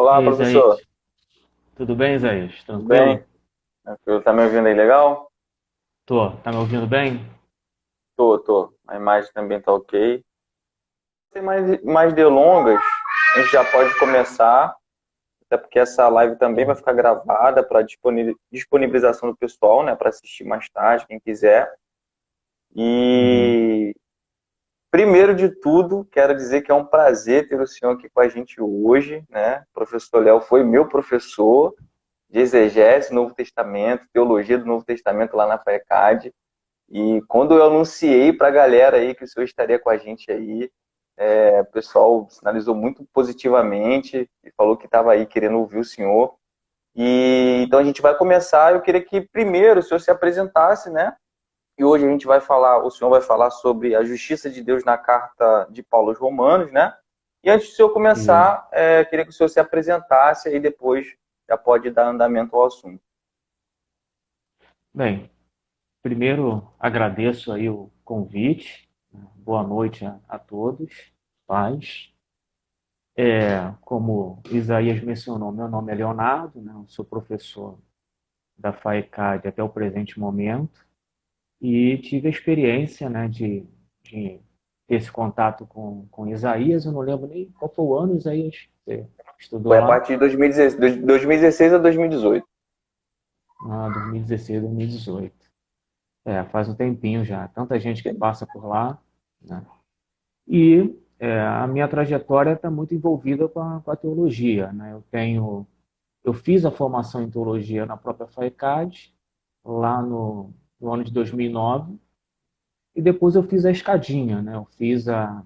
E Olá, aí, professor. Isaías? Tudo bem, Isaías? Tudo bem? Tranquilo? Tranquilo? Tá me ouvindo aí legal? Tô. Tá me ouvindo bem? Tô. A imagem também tá ok. Sem mais delongas, a gente já pode começar, até porque essa live também vai Tô. ficar gravada para disponibilização do pessoal, né, para assistir mais tarde, quem quiser. Uhum. E primeiro de tudo, quero dizer que é um prazer ter o senhor aqui com a gente hoje, né? O professor Léo foi meu professor de exegese do Novo Testamento, teologia do Novo Testamento lá na FAECAD. E quando eu anunciei para a galera aí que o senhor estaria com a gente aí, o pessoal sinalizou muito positivamente e falou que estava aí querendo ouvir o senhor. E então a gente vai começar. Eu queria que primeiro o senhor se apresentasse, né? E hoje a gente vai falar, o senhor vai falar sobre a justiça de Deus na carta de Paulo aos Romanos, né? E antes do senhor Isso. começar, queria que o senhor se apresentasse e depois já pode dar andamento ao assunto. Bem, primeiro agradeço aí o convite. Boa noite a todos. Paz. Como Isaías mencionou, meu nome é Leonardo, né? Eu sou professor da FAECAD até o presente momento e tive a experiência, né, de ter esse contato com Isaías. Eu não lembro nem qual foi o ano, Isaías, você estudou Foi a lá? partir de 2016 a 2018. 2016, 2018. Faz um tempinho já. Tanta gente que passa por lá, né? E a minha trajetória está muito envolvida com a teologia, né? Eu fiz a formação em teologia na própria FAECAD, lá no ano de 2009, e depois eu fiz a escadinha, né? Eu fiz a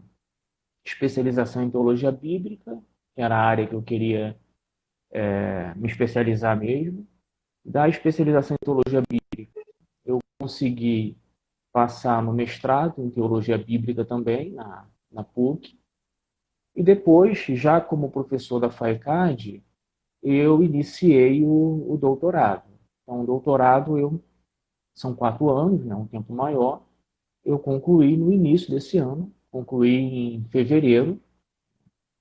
especialização em teologia bíblica, que era a área que eu queria me especializar mesmo. Da especialização em teologia bíblica, eu consegui passar no mestrado em teologia bíblica também, na PUC. E depois, já como professor da FAECAD, eu iniciei o doutorado. Então, o doutorado são 4 anos, né, um tempo maior. Eu concluí no início desse ano, concluí em fevereiro,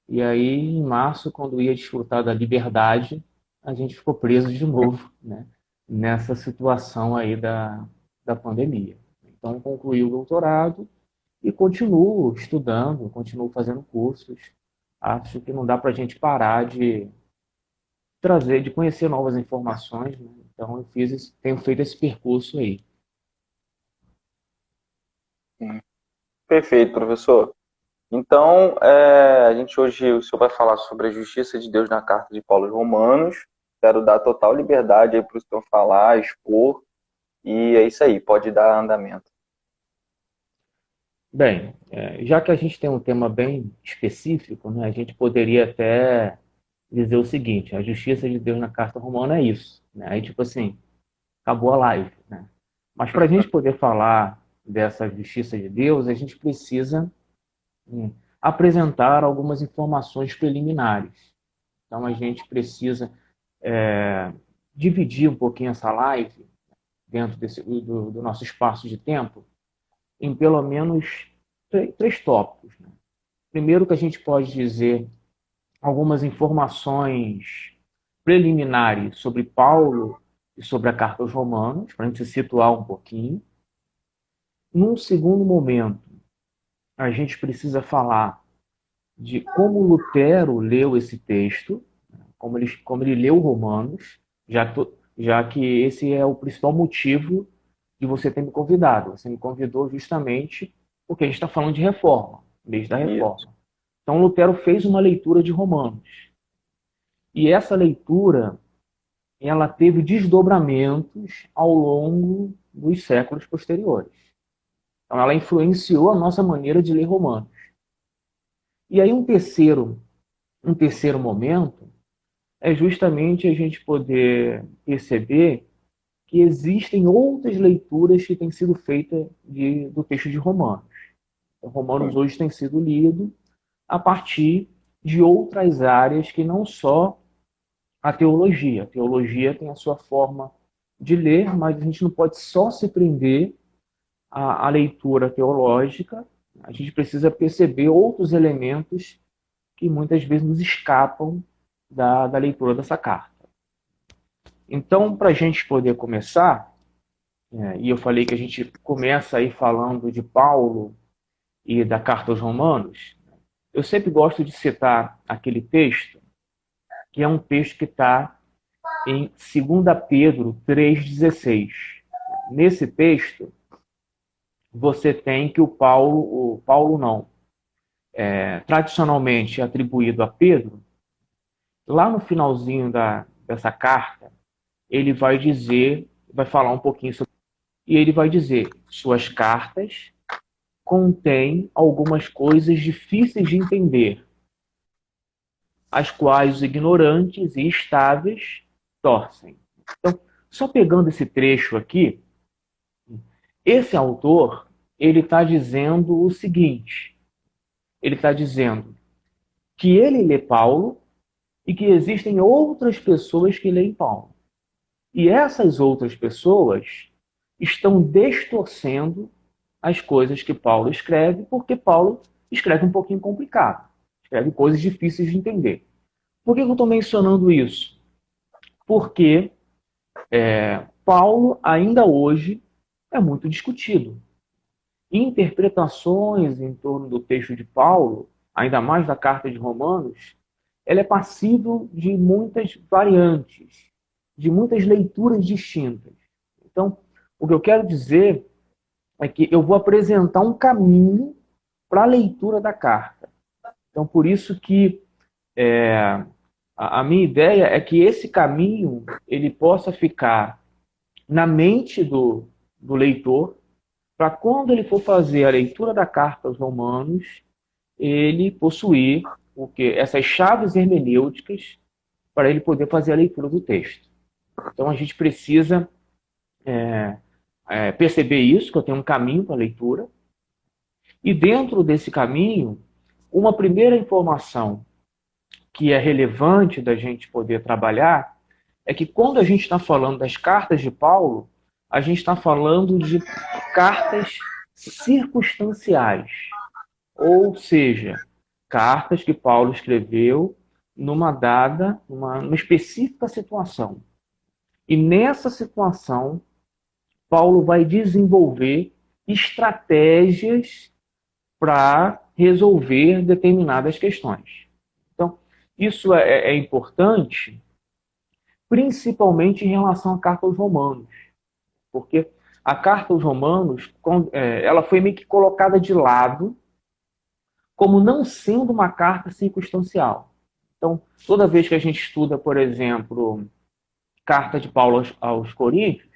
e aí em março, quando ia desfrutar da liberdade, a gente ficou preso de novo, né, nessa situação aí da pandemia. Então, concluí o doutorado e continuo estudando, continuo fazendo cursos. Acho que não dá para a gente parar de trazer, de conhecer novas informações, né? Então, tenho feito esse percurso aí. Perfeito, professor. Então, a gente hoje, o senhor vai falar sobre a justiça de Deus na carta de Paulo aos Romanos. Quero dar total liberdade aí para o senhor falar, expor, e é isso aí, pode dar andamento. Bem, já que a gente tem um tema bem específico, né, a gente poderia até dizer o seguinte: a justiça de Deus na carta romana é isso, né? Aí, tipo assim, acabou a live, né? Mas para a gente poder falar dessa justiça de Deus, a gente precisa apresentar algumas informações preliminares. Então, a gente precisa dividir um pouquinho essa live dentro do nosso espaço de tempo em pelo menos três tópicos, né? Primeiro, que a gente pode dizer algumas informações preliminares sobre Paulo e sobre a carta aos Romanos, para a gente se situar um pouquinho. Num segundo momento, a gente precisa falar de como Lutero leu esse texto, como ele leu Romanos, já que esse é o principal motivo de você ter me convidado. Você me convidou justamente porque a gente está falando de reforma, desde a Isso. reforma. Então, Lutero fez uma leitura de Romanos. E essa leitura, ela teve desdobramentos ao longo dos séculos posteriores. Então, ela influenciou a nossa maneira de ler Romanos. E aí, um terceiro momento é justamente a gente poder perceber que existem outras leituras que têm sido feitas do texto de Romanos. O Romanos Sim. hoje tem sido lido a partir de outras áreas que não só a teologia. A teologia tem a sua forma de ler, mas a gente não pode só se prender à leitura teológica. A gente precisa perceber outros elementos que muitas vezes nos escapam da leitura dessa carta. Então, para a gente poder começar, e eu falei que a gente começa aí falando de Paulo e da carta aos Romanos, eu sempre gosto de citar aquele texto, que é um texto que está em 2 Pedro 3,16. Nesse texto, você tem que o Paulo não, tradicionalmente atribuído a Pedro, lá no finalzinho dessa carta, ele vai dizer, vai falar um pouquinho sobre, e ele vai dizer, suas cartas contêm algumas coisas difíceis de entender, as quais os ignorantes e estáveis torcem. Então, só pegando esse trecho aqui, esse autor, ele está dizendo o seguinte, ele está dizendo que ele lê Paulo e que existem outras pessoas que leem Paulo. E essas outras pessoas estão distorcendo as coisas que Paulo escreve, porque Paulo escreve um pouquinho complicado, escreve coisas difíceis de entender. Por que eu estou mencionando isso? Porque Paulo, ainda hoje, é muito discutido. Interpretações em torno do texto de Paulo, ainda mais da carta de Romanos, ela é passível de muitas variantes, de muitas leituras distintas. Então, o que eu quero dizer é que eu vou apresentar um caminho para a leitura da carta. Então, por isso que a minha ideia é que esse caminho ele possa ficar na mente do leitor, para quando ele for fazer a leitura da carta aos Romanos, ele possuir o que essas chaves hermenêuticas para ele poder fazer a leitura do texto. Então a gente precisa perceber isso, que eu tenho um caminho para a leitura, e dentro desse caminho, uma primeira informação que é relevante da gente poder trabalhar é que quando a gente está falando das cartas de Paulo, a gente está falando de cartas circunstanciais, ou seja, cartas que Paulo escreveu numa específica situação. E nessa situação, Paulo vai desenvolver estratégias para resolver determinadas questões. Então, isso é importante, principalmente em relação à carta aos Romanos, porque a carta aos Romanos ela foi meio que colocada de lado como não sendo uma carta circunstancial. Então, toda vez que a gente estuda, por exemplo, carta de Paulo aos Coríntios,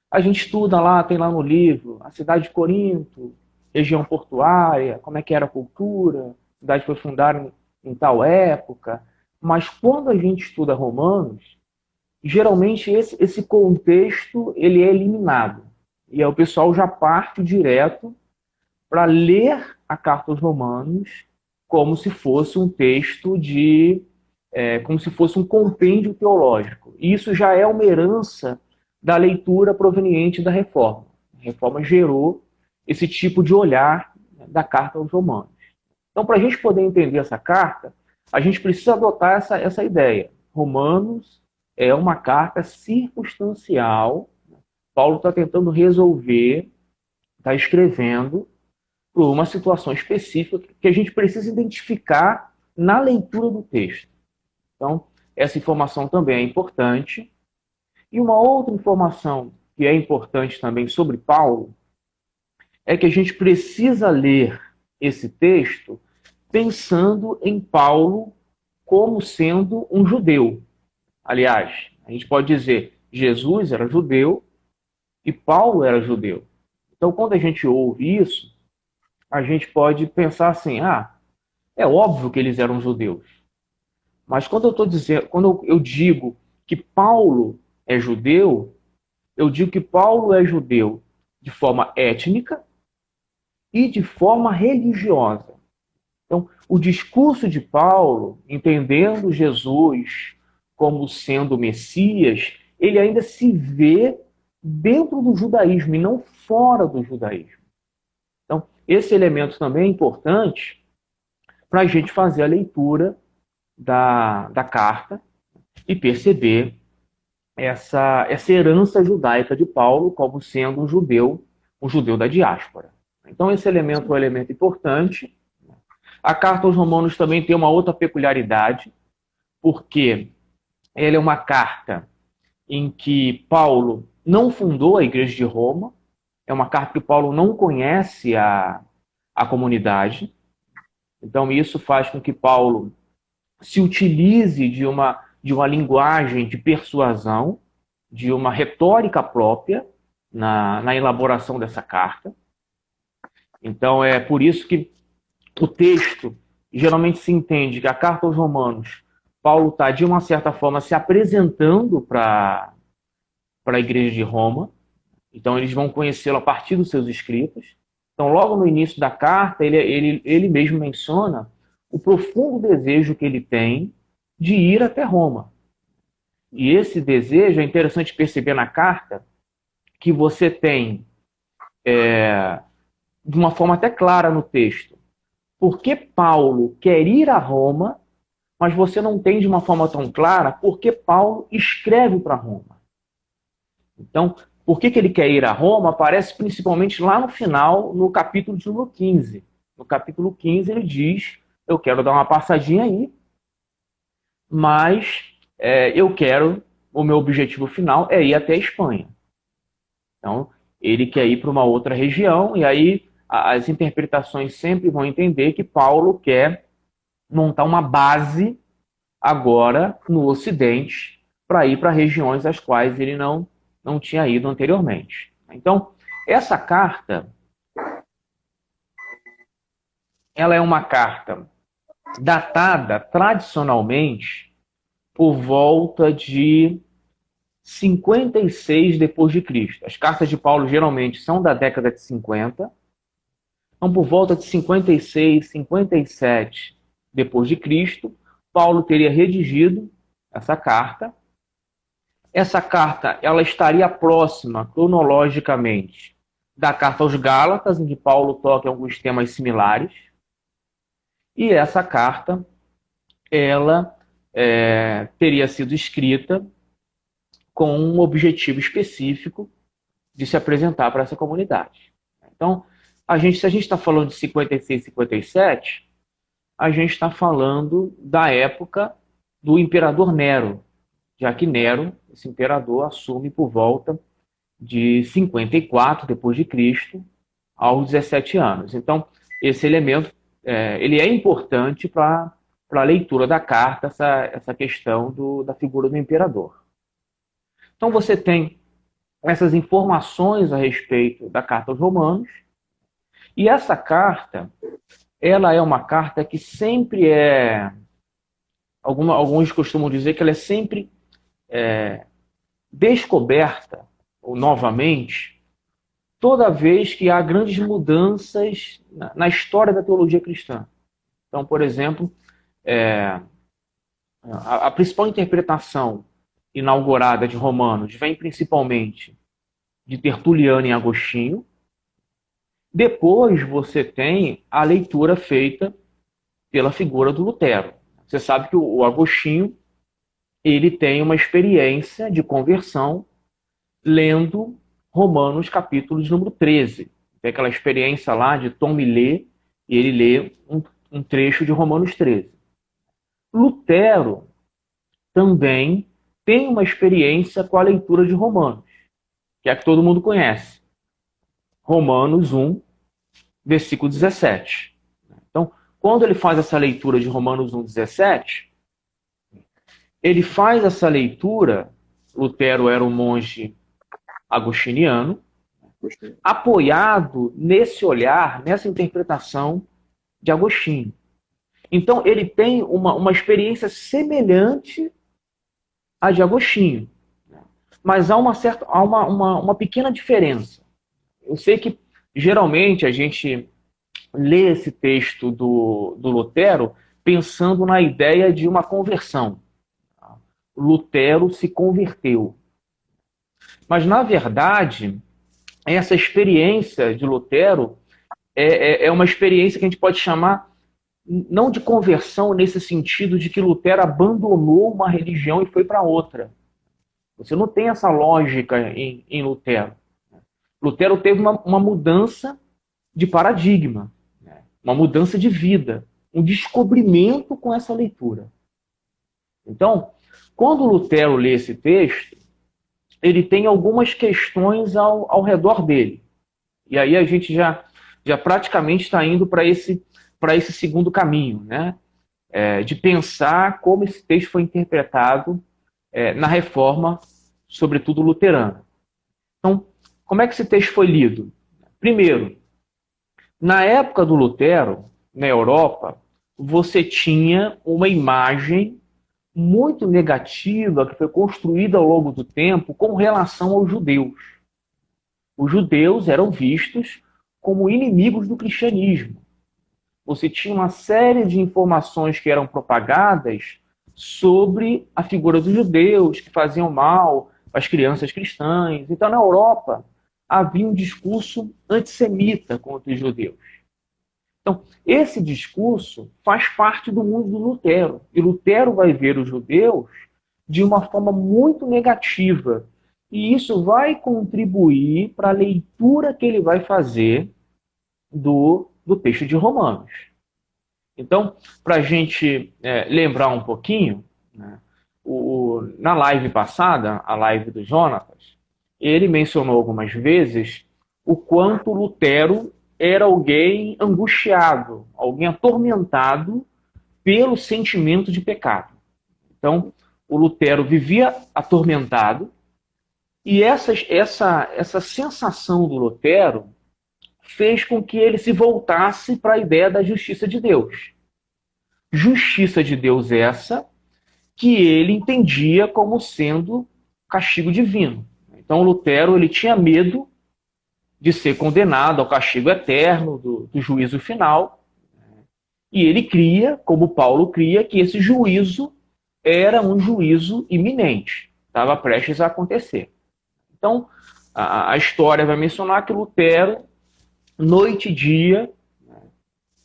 a gente estuda lá, tem lá no livro, a cidade de Corinto, região portuária, como é que era a cultura, a cidade foi fundada em tal época. Mas quando a gente estuda Romanos, geralmente esse contexto ele é eliminado. E aí o pessoal já parte direto para ler a carta aos Romanos como se fosse um texto como se fosse um compêndio teológico. E isso já é uma herança da leitura proveniente da Reforma. A Reforma gerou esse tipo de olhar da carta aos Romanos. Então, para a gente poder entender essa carta, a gente precisa adotar essa ideia. Romanos é uma carta circunstancial. Paulo está tentando resolver, está escrevendo por uma situação específica que a gente precisa identificar na leitura do texto. Então, essa informação também é importante. E uma outra informação que é importante também sobre Paulo é que a gente precisa ler esse texto pensando em Paulo como sendo um judeu. Aliás, a gente pode dizer, Jesus era judeu e Paulo era judeu. Então, quando a gente ouve isso, a gente pode pensar assim, é óbvio que eles eram judeus. Mas quando eu digo que Paulo é judeu, eu digo que Paulo é judeu de forma étnica e de forma religiosa. Então, o discurso de Paulo, entendendo Jesus como sendo o Messias, ele ainda se vê dentro do judaísmo e não fora do judaísmo. Então, esse elemento também é importante para a gente fazer a leitura da carta e perceber essa herança judaica de Paulo como sendo um judeu da diáspora. Então, esse elemento é um elemento importante. A carta aos Romanos também tem uma outra peculiaridade, porque ela é uma carta em que Paulo não fundou a igreja de Roma, é uma carta que Paulo não conhece a comunidade. Então, isso faz com que Paulo se utilize de uma linguagem de persuasão, de uma retórica própria na elaboração dessa carta. Então, é por isso que o texto, geralmente se entende que a carta aos Romanos, Paulo está, de uma certa forma, se apresentando para a igreja de Roma. Então, eles vão conhecê-lo a partir dos seus escritos. Então, logo no início da carta, ele mesmo menciona o profundo desejo que ele tem de ir até Roma. E esse desejo, é interessante perceber na carta, que você tem, de uma forma até clara no texto, porque Paulo quer ir a Roma, mas você não tem de uma forma tão clara porque Paulo escreve para Roma. Então, por que ele quer ir a Roma aparece principalmente lá no final, no capítulo de número 15. No capítulo 15 ele diz, eu quero dar uma passadinha aí, mas o meu objetivo final é ir até a Espanha. Então, ele quer ir para uma outra região, e aí as interpretações sempre vão entender que Paulo quer montar uma base agora no Ocidente para ir para regiões às quais ele não tinha ido anteriormente. Então, essa carta, ela é uma carta datada tradicionalmente por volta de 56 depois de Cristo. As cartas de Paulo geralmente são da década de 50. Então, por volta de 56, 57 depois de Cristo, Paulo teria redigido essa carta. Essa carta ela estaria próxima, cronologicamente, da carta aos Gálatas, em que Paulo toca em alguns temas similares. E essa carta, ela teria sido escrita com um objetivo específico de se apresentar para essa comunidade. Então, se a gente está falando de 56, 57, a gente está falando da época do imperador Nero, já que Nero, esse imperador, assume por volta de 54 depois de Cristo, aos 17 anos. Então, esse elemento ele é importante para a leitura da carta, essa questão da figura do imperador. Então, você tem essas informações a respeito da carta aos Romanos, e essa carta, ela é uma carta que sempre alguns costumam dizer que ela é sempre descoberta, ou novamente, toda vez que há grandes mudanças na história da teologia cristã. Então, por exemplo, a principal interpretação inaugurada de Romanos vem principalmente de Tertuliano e Agostinho. Depois você tem a leitura feita pela figura do Lutero. Você sabe que o Agostinho ele tem uma experiência de conversão lendo Romanos capítulo de número 13. Tem aquela experiência lá de Tom Millet, e ele lê um trecho de Romanos 13. Lutero também tem uma experiência com a leitura de Romanos, que é a que todo mundo conhece. Romanos 1, versículo 17. Então, quando ele faz essa leitura de Romanos 1, 17, ele faz essa leitura, Lutero era um monge agostiniano, apoiado nesse olhar, nessa interpretação de Agostinho. Então, ele tem uma experiência semelhante à de Agostinho, mas há uma pequena diferença. Eu sei que, geralmente, a gente lê esse texto do Lutero pensando na ideia de uma conversão. Lutero se converteu. Mas, na verdade, essa experiência de Lutero é uma experiência que a gente pode chamar não de conversão nesse sentido de que Lutero abandonou uma religião e foi para outra. Você não tem essa lógica em Lutero. Lutero teve uma mudança de paradigma, né? Uma mudança de vida, um descobrimento com essa leitura. Então, quando Lutero lê esse texto, ele tem algumas questões ao redor dele. E aí a gente já praticamente está indo para esse segundo caminho, né? De pensar como esse texto foi interpretado na reforma, sobretudo luterana. Então, como é que esse texto foi lido? Primeiro, na época do Lutero, na Europa, você tinha uma imagem muito negativa que foi construída ao longo do tempo com relação aos judeus. Os judeus eram vistos como inimigos do cristianismo. Você tinha uma série de informações que eram propagadas sobre a figura dos judeus, que faziam mal às crianças cristãs. Então, na Europa, havia um discurso antissemita contra os judeus. Então, esse discurso faz parte do mundo do Lutero. E Lutero vai ver os judeus de uma forma muito negativa. E isso vai contribuir para a leitura que ele vai fazer do texto de Romanos. Então, para a gente lembrar um pouquinho, né, na live passada, a live do Jonatas, ele mencionou algumas vezes o quanto Lutero era alguém angustiado, alguém atormentado pelo sentimento de pecado. Então, o Lutero vivia atormentado, e essa sensação do Lutero fez com que ele se voltasse para a ideia da justiça de Deus. Justiça de Deus essa que ele entendia como sendo castigo divino. Então, Lutero ele tinha medo de ser condenado ao castigo eterno do juízo final, e ele cria, como Paulo cria, que esse juízo era um juízo iminente, estava prestes a acontecer. Então, a história vai mencionar que Lutero, noite e dia,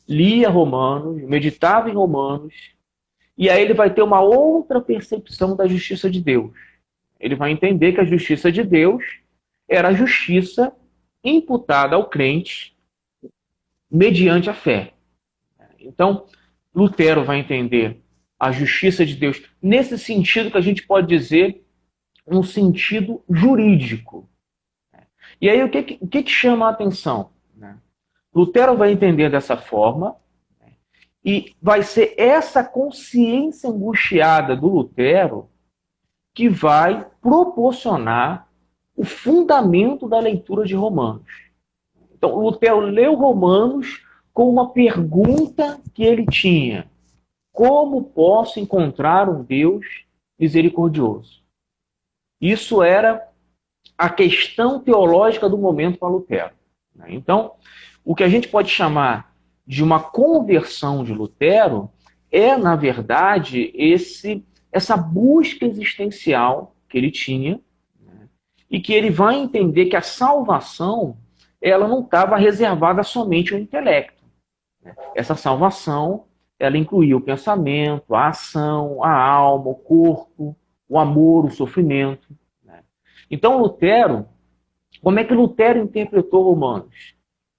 lia Romanos, meditava em Romanos, e aí ele vai ter uma outra percepção da justiça de Deus. Ele vai entender que a justiça de Deus era a justiça imputada ao crente mediante a fé. Então, Lutero vai entender a justiça de Deus nesse sentido que a gente pode dizer um sentido jurídico. E aí o que chama a atenção? Lutero vai entender dessa forma, e vai ser essa consciência angustiada do Lutero que vai proporcionar o fundamento da leitura de Romanos. Então, Lutero leu Romanos com uma pergunta que ele tinha: como posso encontrar um Deus misericordioso? Isso era a questão teológica do momento para Lutero. Então, o que a gente pode chamar de uma conversão de Lutero é, na verdade, essa busca existencial que ele tinha, e que ele vai entender que a salvação ela não estava reservada somente ao intelecto. Essa salvação ela incluía o pensamento, a ação, a alma, o corpo, o amor, o sofrimento. Então, Lutero, como é que Lutero interpretou Romanos?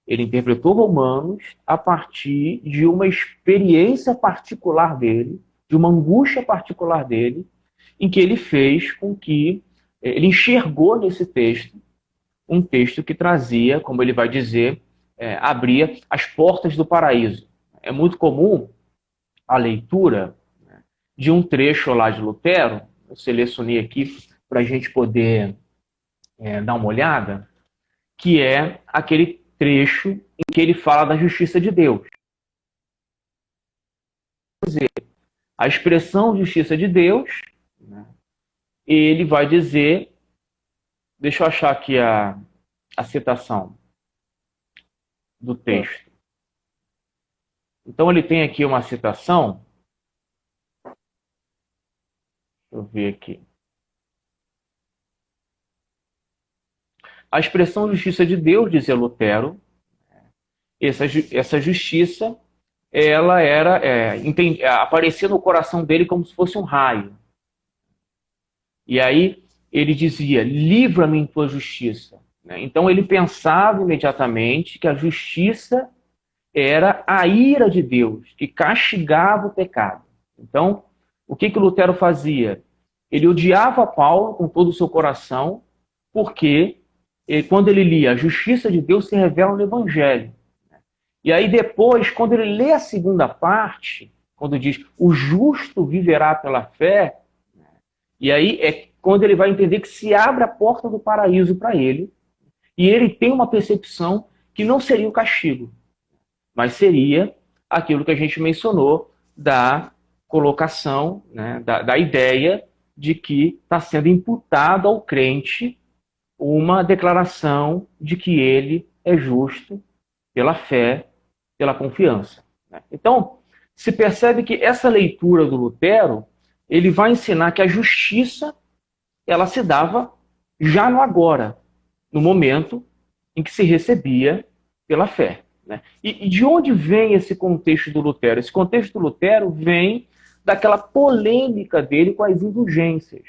Ele interpretou Romanos a partir de uma experiência particular dele, de uma angústia particular dele, em que ele fez com que ele enxergou nesse texto um texto que trazia, como ele vai dizer, abria as portas do paraíso. É muito comum a leitura de um trecho lá de Lutero, eu selecionei aqui para a gente poder dar uma olhada, que é aquele trecho em que ele fala da justiça de Deus. Quer dizer, a expressão justiça de Deus, ele vai dizer, deixa eu achar aqui a citação do texto. Então ele tem aqui uma citação, deixa eu ver aqui. A expressão justiça de Deus, dizia Lutero, essa justiça ela era aparecia no coração dele como se fosse um raio. E aí ele dizia: livra-me em tua justiça. Né? Então ele pensava imediatamente que a justiça era a ira de Deus, que castigava o pecado. Então, o que Lutero fazia? Ele odiava Paulo com todo o seu coração, porque quando ele lia: a justiça de Deus se revela no Evangelho. E aí depois, quando ele lê a segunda parte, quando diz: o justo viverá pela fé, e aí é quando ele vai entender que se abre a porta do paraíso para ele, e ele tem uma percepção que não seria o castigo, mas seria aquilo que a gente mencionou da colocação, né, da ideia de que está sendo imputado ao crente uma declaração de que ele é justo pela fé, pela confiança. Né? Então, se percebe que essa leitura do Lutero, ele vai ensinar que a justiça ela se dava já no agora, no momento em que se recebia pela fé. Né? E de onde vem esse contexto do Lutero? Esse contexto do Lutero vem daquela polêmica dele com as indulgências.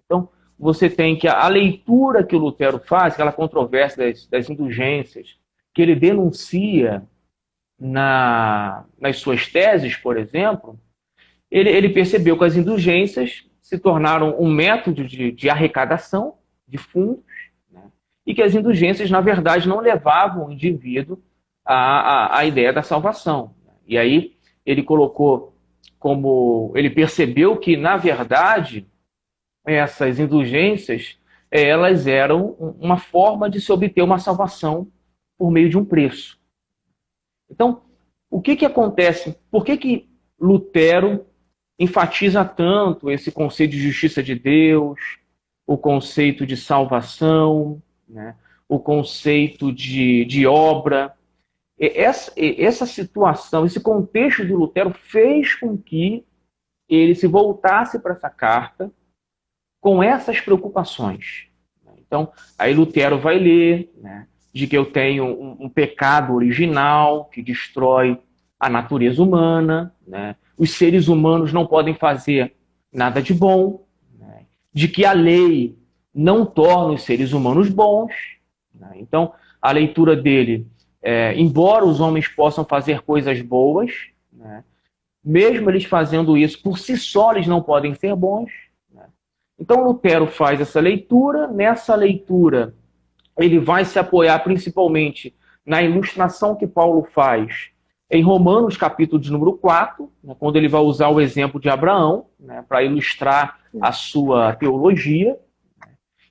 Então, você tem que a leitura que o Lutero faz, aquela controvérsia das indulgências, que ele denuncia nas suas teses, por exemplo, ele percebeu que as indulgências se tornaram um método de arrecadação de fundos, né? E que as indulgências, na verdade, não levavam o indivíduo à ideia da salvação. E aí ele colocou como... Ele percebeu que, na verdade, essas indulgências elas eram uma forma de se obter uma salvação por meio de um preço. Então, o que acontece? Por que Lutero enfatiza tanto esse conceito de justiça de Deus, o conceito de salvação, né? O conceito de obra? Essa situação, esse contexto do Lutero fez com que ele se voltasse para essa carta com essas preocupações. Então, aí Lutero vai ler, né, de que eu tenho um pecado original que destrói a natureza humana, né? Os seres humanos não podem fazer nada de bom, né? De que a lei não torna os seres humanos bons. Né? Então, a leitura dele, embora os homens possam fazer coisas boas, né, mesmo eles fazendo isso por si só, eles não podem ser bons. Né? Então, Lutero faz essa leitura. Nessa leitura, ele vai se apoiar principalmente na ilustração que Paulo faz em Romanos, capítulo de número 4, né, quando ele vai usar o exemplo de Abraão, né, para ilustrar a sua teologia.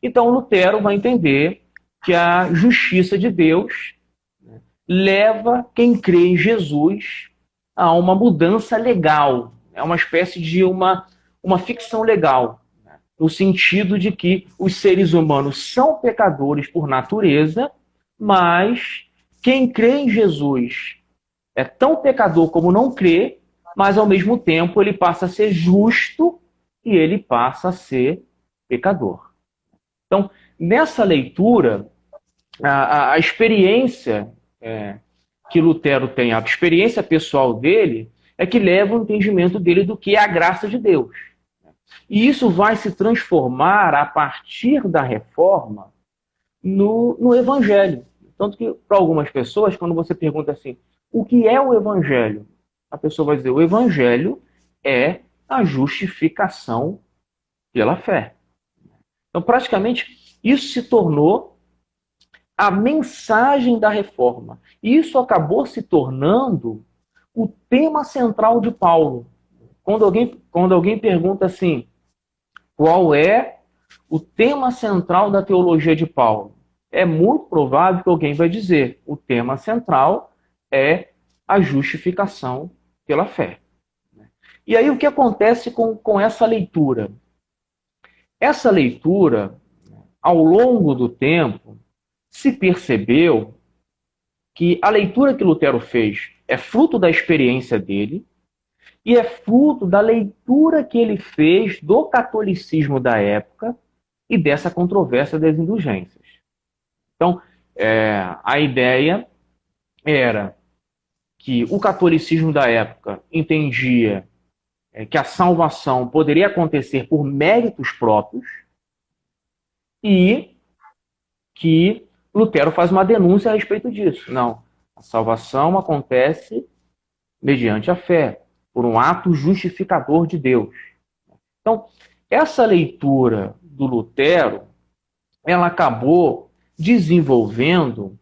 Então, Lutero vai entender que a justiça de Deus, né, leva quem crê em Jesus a uma mudança legal, é uma espécie de uma ficção legal, né, no sentido de que os seres humanos são pecadores por natureza, mas quem crê em Jesus é tão pecador como não crê, mas ao mesmo tempo ele passa a ser justo e ele passa a ser pecador. Então, nessa leitura, a experiência que Lutero tem, a experiência pessoal dele, é que leva o entendimento dele do que é a graça de Deus. E isso vai se transformar, a partir da reforma, no Evangelho. Tanto que, para algumas pessoas, quando você pergunta assim, o que é o Evangelho? A pessoa vai dizer, o Evangelho é a justificação pela fé. Então, praticamente, isso se tornou a mensagem da reforma. E isso acabou se tornando o tema central de Paulo. Quando alguém pergunta assim, qual é o tema central da teologia de Paulo? É muito provável que alguém vai dizer, o tema central é a justificação pela fé. E aí o que acontece com essa leitura? Essa leitura, ao longo do tempo, se percebeu que a leitura que Lutero fez é fruto da experiência dele e é fruto da leitura que ele fez do catolicismo da época e dessa controvérsia das indulgências. Então, a ideia era que o catolicismo da época entendia que a salvação poderia acontecer por méritos próprios e que Lutero faz uma denúncia a respeito disso. Não, a salvação acontece mediante a fé, por um ato justificador de Deus. Então, essa leitura do Lutero, ela acabou desenvolvendo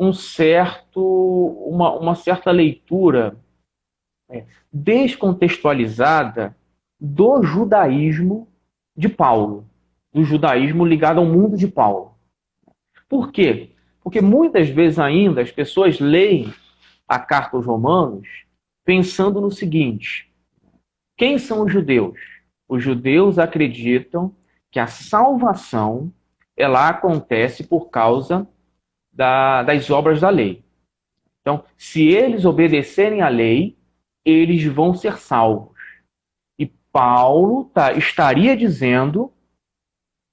uma certa leitura descontextualizada do judaísmo de Paulo, do judaísmo ligado ao mundo de Paulo. Por quê? Porque muitas vezes ainda as pessoas leem a carta aos Romanos pensando no seguinte: quem são os judeus? Os judeus acreditam que a salvação ela acontece por causa das obras da lei. Então, se eles obedecerem à lei, eles vão ser salvos. E Paulo estaria dizendo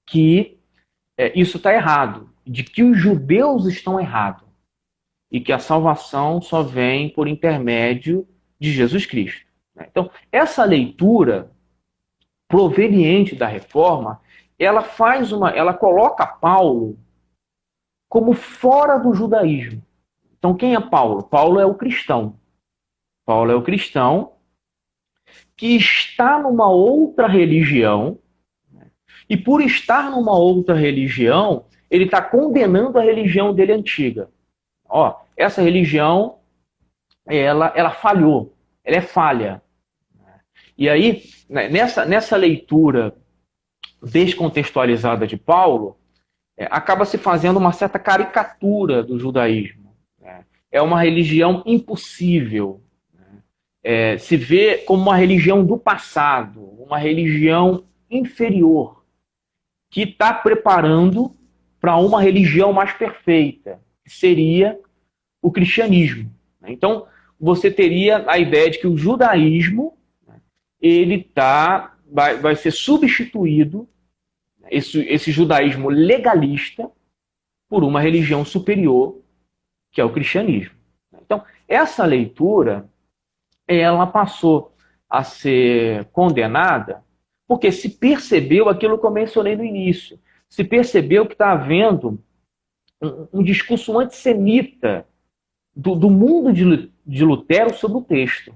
que isso está errado, de que os judeus estão errados e que a salvação só vem por intermédio de Jesus Cristo. Então, essa leitura proveniente da Reforma, ela coloca Paulo como fora do judaísmo. Então, quem é Paulo? Paulo é o cristão. Paulo é o cristão que está numa outra religião, e por estar numa outra religião, ele está condenando a religião dele antiga. Ó, essa religião, ela falhou, ela é falha. E aí, nessa leitura descontextualizada de Paulo, acaba se fazendo uma certa caricatura do judaísmo. É uma religião impossível. Se vê como uma religião do passado, uma religião inferior, que está preparando para uma religião mais perfeita, que seria o cristianismo. Então, você teria a ideia de que o judaísmo vai ser substituído, esse judaísmo legalista, por uma religião superior, que é o cristianismo. Então, essa leitura, ela passou a ser condenada porque se percebeu aquilo que eu mencionei no início. Se percebeu que está havendo um discurso antissemita do mundo de Lutero sobre o texto.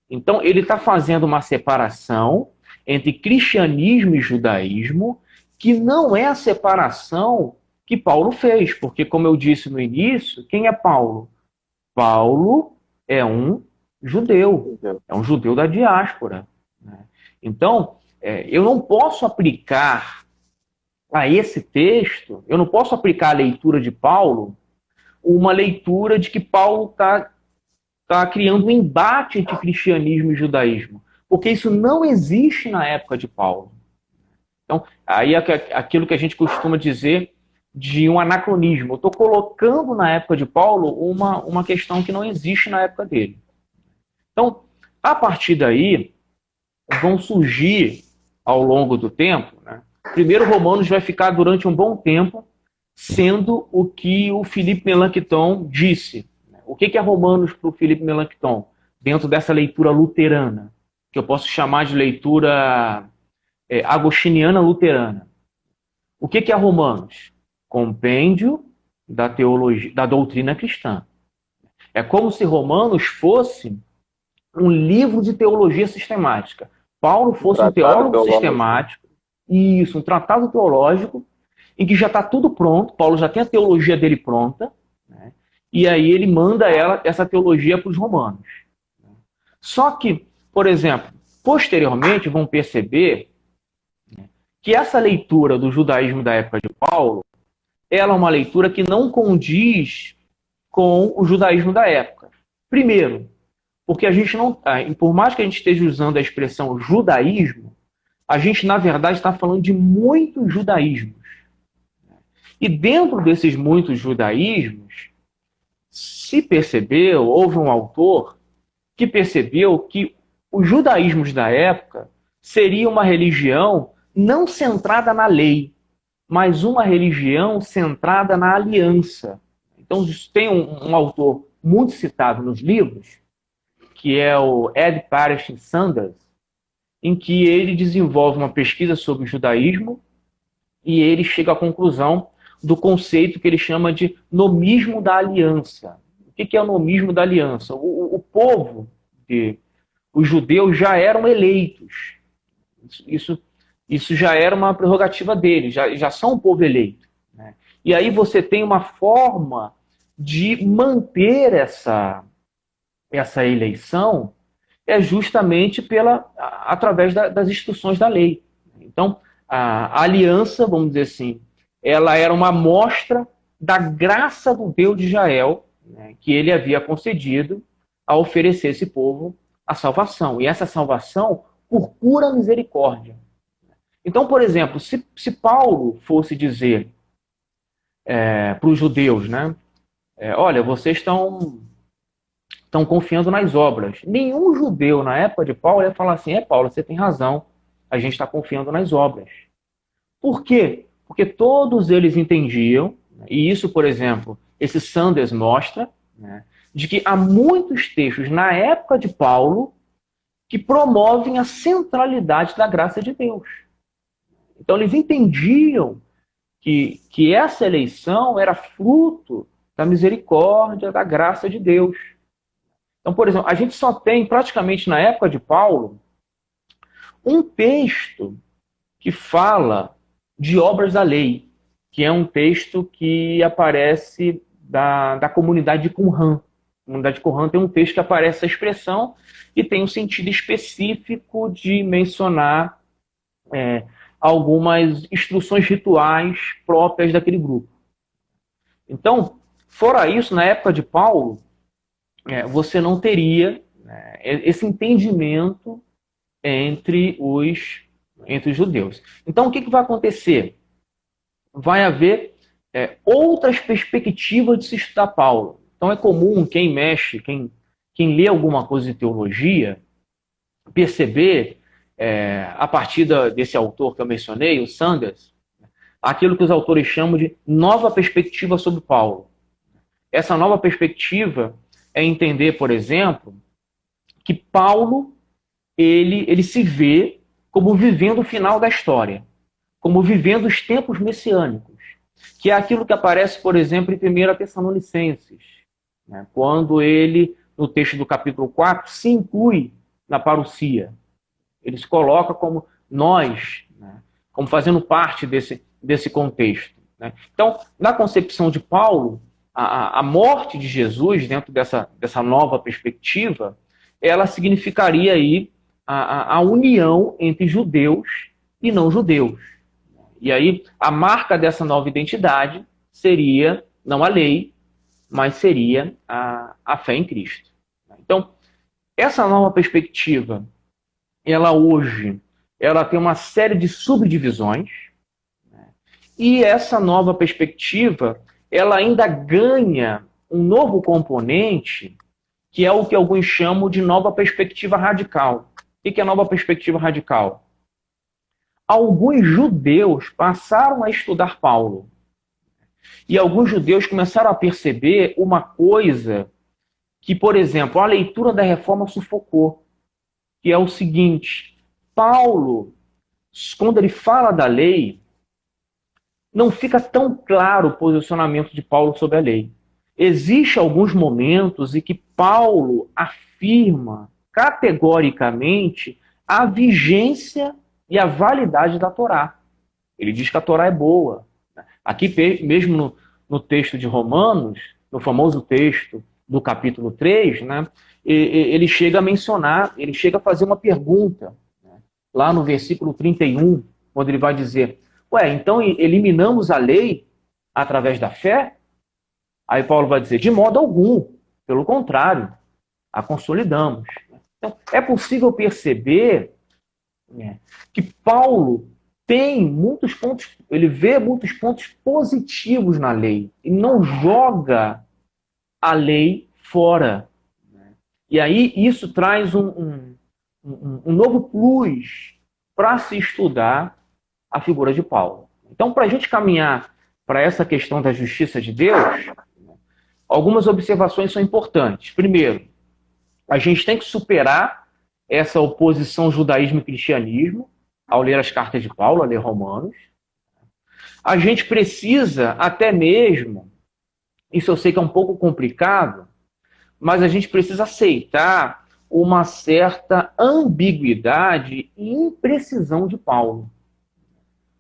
Então, ele está fazendo uma separação entre cristianismo e judaísmo, que não é a separação que Paulo fez, porque, como eu disse no início, quem é Paulo? Paulo é um judeu, é um judeu da diáspora. Então, eu não posso aplicar a esse texto, eu não posso aplicar a leitura de Paulo, uma leitura de que Paulo está criando um embate entre cristianismo e judaísmo, porque isso não existe na época de Paulo. Então, aí é aquilo que a gente costuma dizer de um anacronismo. Eu estou colocando na época de Paulo uma questão que não existe na época dele. Então, a partir daí, vão surgir ao longo do tempo, né? Primeiro, Romanos vai ficar durante um bom tempo sendo o que o Philippe Melanchthon disse. O que é Romanos para o Philippe Melanchthon? Dentro dessa leitura luterana, que eu posso chamar de leitura agostiniana luterana. O que é Romanos? Compêndio da teologia, da doutrina cristã. É como se Romanos fosse um livro de teologia sistemática. Paulo fosse um teólogo sistemático, isso, um tratado teológico, em que já está tudo pronto, Paulo já tem a teologia dele pronta, né? E aí ele manda essa teologia para os romanos. Só que, por exemplo, posteriormente vão perceber que essa leitura do judaísmo da época de Paulo, ela é uma leitura que não condiz com o judaísmo da época. Primeiro, porque a gente não, por mais que a gente esteja usando a expressão judaísmo, a gente, na verdade, está falando de muitos judaísmos. E dentro desses muitos judaísmos, se percebeu, houve um autor que percebeu que os judaísmos da época seria uma religião não centrada na lei, mas uma religião centrada na aliança. Então, tem um autor muito citado nos livros, que é o Ed Parish Sanders, em que ele desenvolve uma pesquisa sobre o judaísmo e ele chega à conclusão do conceito que ele chama de nomismo da aliança. O que é o nomismo da aliança? O povo, os judeus já eram eleitos. Isso já era uma prerrogativa deles, já são um povo eleito. Né? E aí você tem uma forma de manter essa eleição justamente através das instruções da lei. Então, a aliança, vamos dizer assim, ela era uma amostra da graça do Deus de Israel, né, que ele havia concedido a oferecer a esse povo a salvação. E essa salvação por pura misericórdia. Então, por exemplo, se Paulo fosse dizer para os judeus, né, olha, vocês estão confiando nas obras. Nenhum judeu na época de Paulo ia falar assim, Paulo, você tem razão, a gente está confiando nas obras. Por quê? Porque todos eles entendiam, e isso, por exemplo, esse Sanders mostra, né, de que há muitos textos na época de Paulo que promovem a centralidade da graça de Deus. Então eles entendiam que essa eleição era fruto da misericórdia, da graça de Deus. Então, por exemplo, a gente só tem, praticamente na época de Paulo, um texto que fala de obras da lei, que é um texto que aparece da comunidade de Qumran. A comunidade de Qumran tem um texto que aparece essa expressão e tem um sentido específico de mencionar algumas instruções rituais próprias daquele grupo. Então, fora isso, na época de Paulo, você não teria esse entendimento entre os judeus. Então, o que vai acontecer? Vai haver outras perspectivas de se estudar Paulo. Então, é comum quem mexe, quem lê alguma coisa de teologia, perceber, a partir desse autor que eu mencionei, o Sanders, aquilo que os autores chamam de nova perspectiva sobre Paulo. Essa nova perspectiva é entender, por exemplo, que Paulo ele se vê como vivendo o final da história, como vivendo os tempos messiânicos, que é aquilo que aparece, por exemplo, em 1 Tessalonicenses, né, quando ele, no texto do capítulo 4, se inclui na parousia. Ele se coloca como nós, né, como fazendo parte desse contexto. Né? Então, na concepção de Paulo, a morte de Jesus, dentro dessa nova perspectiva, ela significaria aí a união entre judeus e não judeus. E aí, a marca dessa nova identidade seria, não a lei, mas seria a fé em Cristo. Então, essa nova perspectiva, ela hoje, ela tem uma série de subdivisões, né? E essa nova perspectiva, ela ainda ganha um novo componente, que é o que alguns chamam de nova perspectiva radical. O que é nova perspectiva radical? Alguns judeus passaram a estudar Paulo. E alguns judeus começaram a perceber uma coisa que, por exemplo, a leitura da Reforma sufocou, que é o seguinte: Paulo, quando ele fala da lei, não fica tão claro o posicionamento de Paulo sobre a lei. Existem alguns momentos em que Paulo afirma categoricamente a vigência e a validade da Torá. Ele diz que a Torá é boa. Aqui mesmo no texto de Romanos, no famoso texto do capítulo 3, né, ele chega a mencionar, ele chega a fazer uma pergunta, né, lá no versículo 31, quando ele vai dizer, então eliminamos a lei através da fé? Aí Paulo vai dizer, de modo algum, pelo contrário, a consolidamos. Então, é possível perceber, né, que Paulo tem muitos pontos, ele vê muitos pontos positivos na lei e não joga a lei fora. Né? E aí isso traz um novo plus para se estudar a figura de Paulo. Então, para a gente caminhar para essa questão da justiça de Deus, algumas observações são importantes. Primeiro, a gente tem que superar essa oposição judaísmo e cristianismo ao ler as cartas de Paulo, a ler Romanos. A gente precisa até mesmo, isso eu sei que é um pouco complicado, mas a gente precisa aceitar uma certa ambiguidade e imprecisão de Paulo.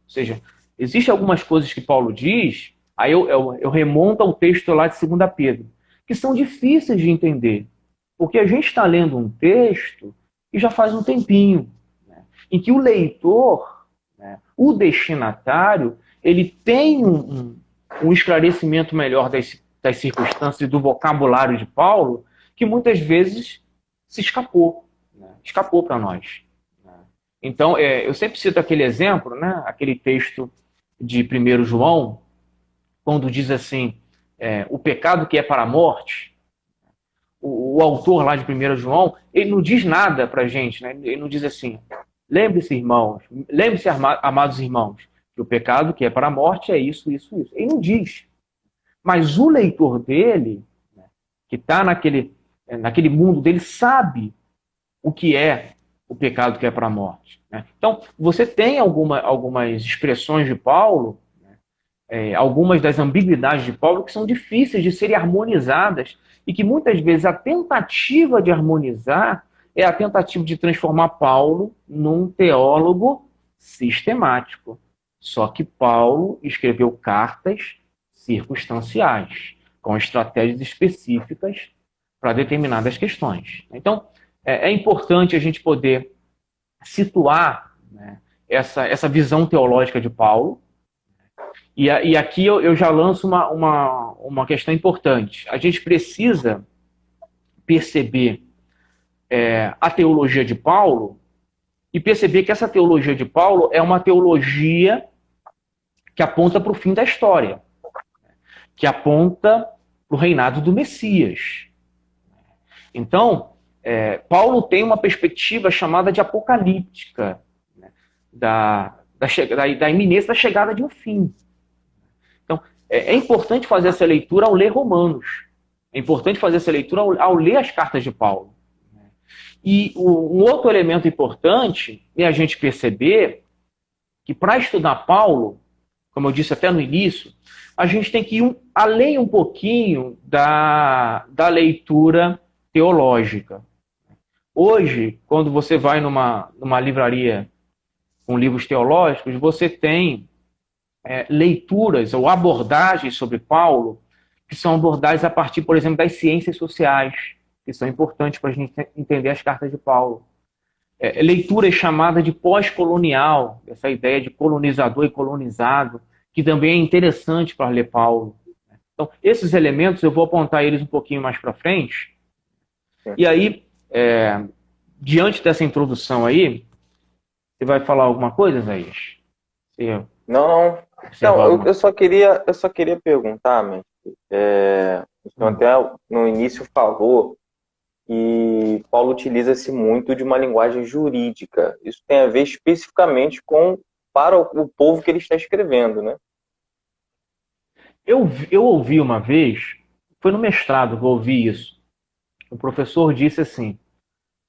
Ou seja, existem algumas coisas que Paulo diz, aí eu remonto ao texto lá de 2 Pedro, que são difíceis de entender. Porque a gente está lendo um texto e já faz um tempinho, né, em que o leitor, né, o destinatário, ele tem um esclarecimento melhor das circunstâncias e do vocabulário de Paulo, que muitas vezes se escapou, né, escapou para nós. Então, eu sempre cito aquele exemplo, né, aquele texto de 1 João, quando diz assim, o pecado que é para a morte. O autor lá de 1 João, ele não diz nada para a gente, né? Ele não diz assim, lembre-se, irmãos, lembre-se, amados irmãos, que o pecado que é para a morte é isso, isso, isso. Ele não diz. Mas o leitor dele, né, que está naquele mundo dele, sabe o que é o pecado que é para a morte. Né? Então, você tem algumas expressões de Paulo, né, algumas das ambiguidades de Paulo, que são difíceis de serem harmonizadas e que muitas vezes a tentativa de harmonizar é a tentativa de transformar Paulo num teólogo sistemático. Só que Paulo escreveu cartas circunstanciais, com estratégias específicas para determinadas questões. Então, é importante a gente poder situar, né, essa visão teológica de Paulo. E aqui eu já lanço uma questão importante. A gente precisa perceber a teologia de Paulo e perceber que essa teologia de Paulo é uma teologia que aponta para o fim da história, que aponta para o reinado do Messias. Então, Paulo tem uma perspectiva chamada de apocalíptica, né, da iminência da chegada de um fim. Então, é importante fazer essa leitura ao ler Romanos. É importante fazer essa leitura ao ler as cartas de Paulo. E um outro elemento importante é a gente perceber que para estudar Paulo, como eu disse até no início, a gente tem que ir além um pouquinho da leitura teológica. Hoje, quando você vai numa livraria com livros teológicos, você tem leituras ou abordagens sobre Paulo que são abordagens a partir, por exemplo, das ciências sociais, que são importantes para a gente entender as cartas de Paulo. Leituras chamadas de pós-colonial, essa ideia de colonizador e colonizado, que também é interessante para ler Paulo. Então, esses elementos eu vou apontar eles um pouquinho mais para frente. E aí, diante dessa introdução aí, você vai falar alguma coisa, Isaías? Não. Então, eu só queria perguntar, mestre, o senhor até no início falou que Paulo utiliza-se muito de uma linguagem jurídica. Isso tem a ver especificamente para o povo que ele está escrevendo, né? Eu ouvi uma vez, foi no mestrado que eu ouvi isso. O professor disse assim,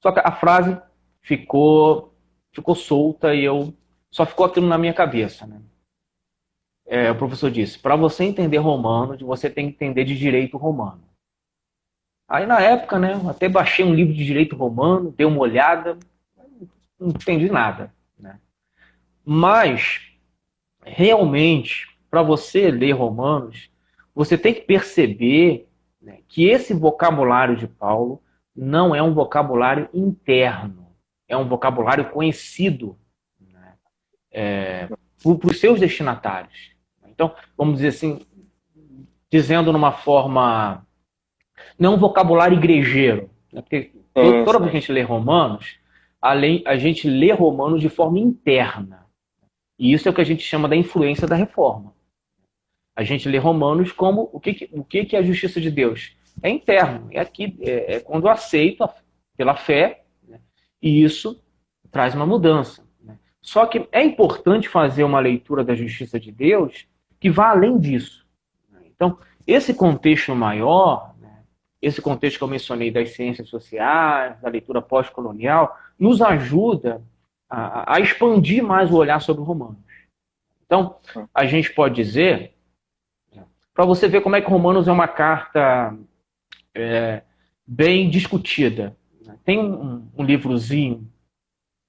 só que a frase ficou solta e só ficou aquilo na minha cabeça, né? O professor disse, para você entender romano, você tem que entender de direito romano. Aí na época, né, até baixei um livro de direito romano, dei uma olhada, não entendi nada, né? Mas, realmente, para você ler Romanos, você tem que perceber, né, que esse vocabulário de Paulo não é um vocabulário interno, é um vocabulário conhecido, né, para os seus destinatários. Então, vamos dizer assim, dizendo numa forma, não um vocabulário igrejeiro, né, porque toda vez que a gente lê Romanos, a gente lê Romanos de forma interna. E isso é o que a gente chama da influência da reforma. A gente lê Romanos como o que é a justiça de Deus? É interno, é quando eu aceito pela fé, né, e isso traz uma mudança. Né? Só que é importante fazer uma leitura da justiça de Deus que vá além disso. Então, esse contexto maior, né, esse contexto que eu mencionei das ciências sociais, da leitura pós-colonial, nos ajuda a expandir mais o olhar sobre o Romanos. Então, a gente pode dizer, para você ver como é que Romanos é uma carta bem discutida. Tem um livrozinho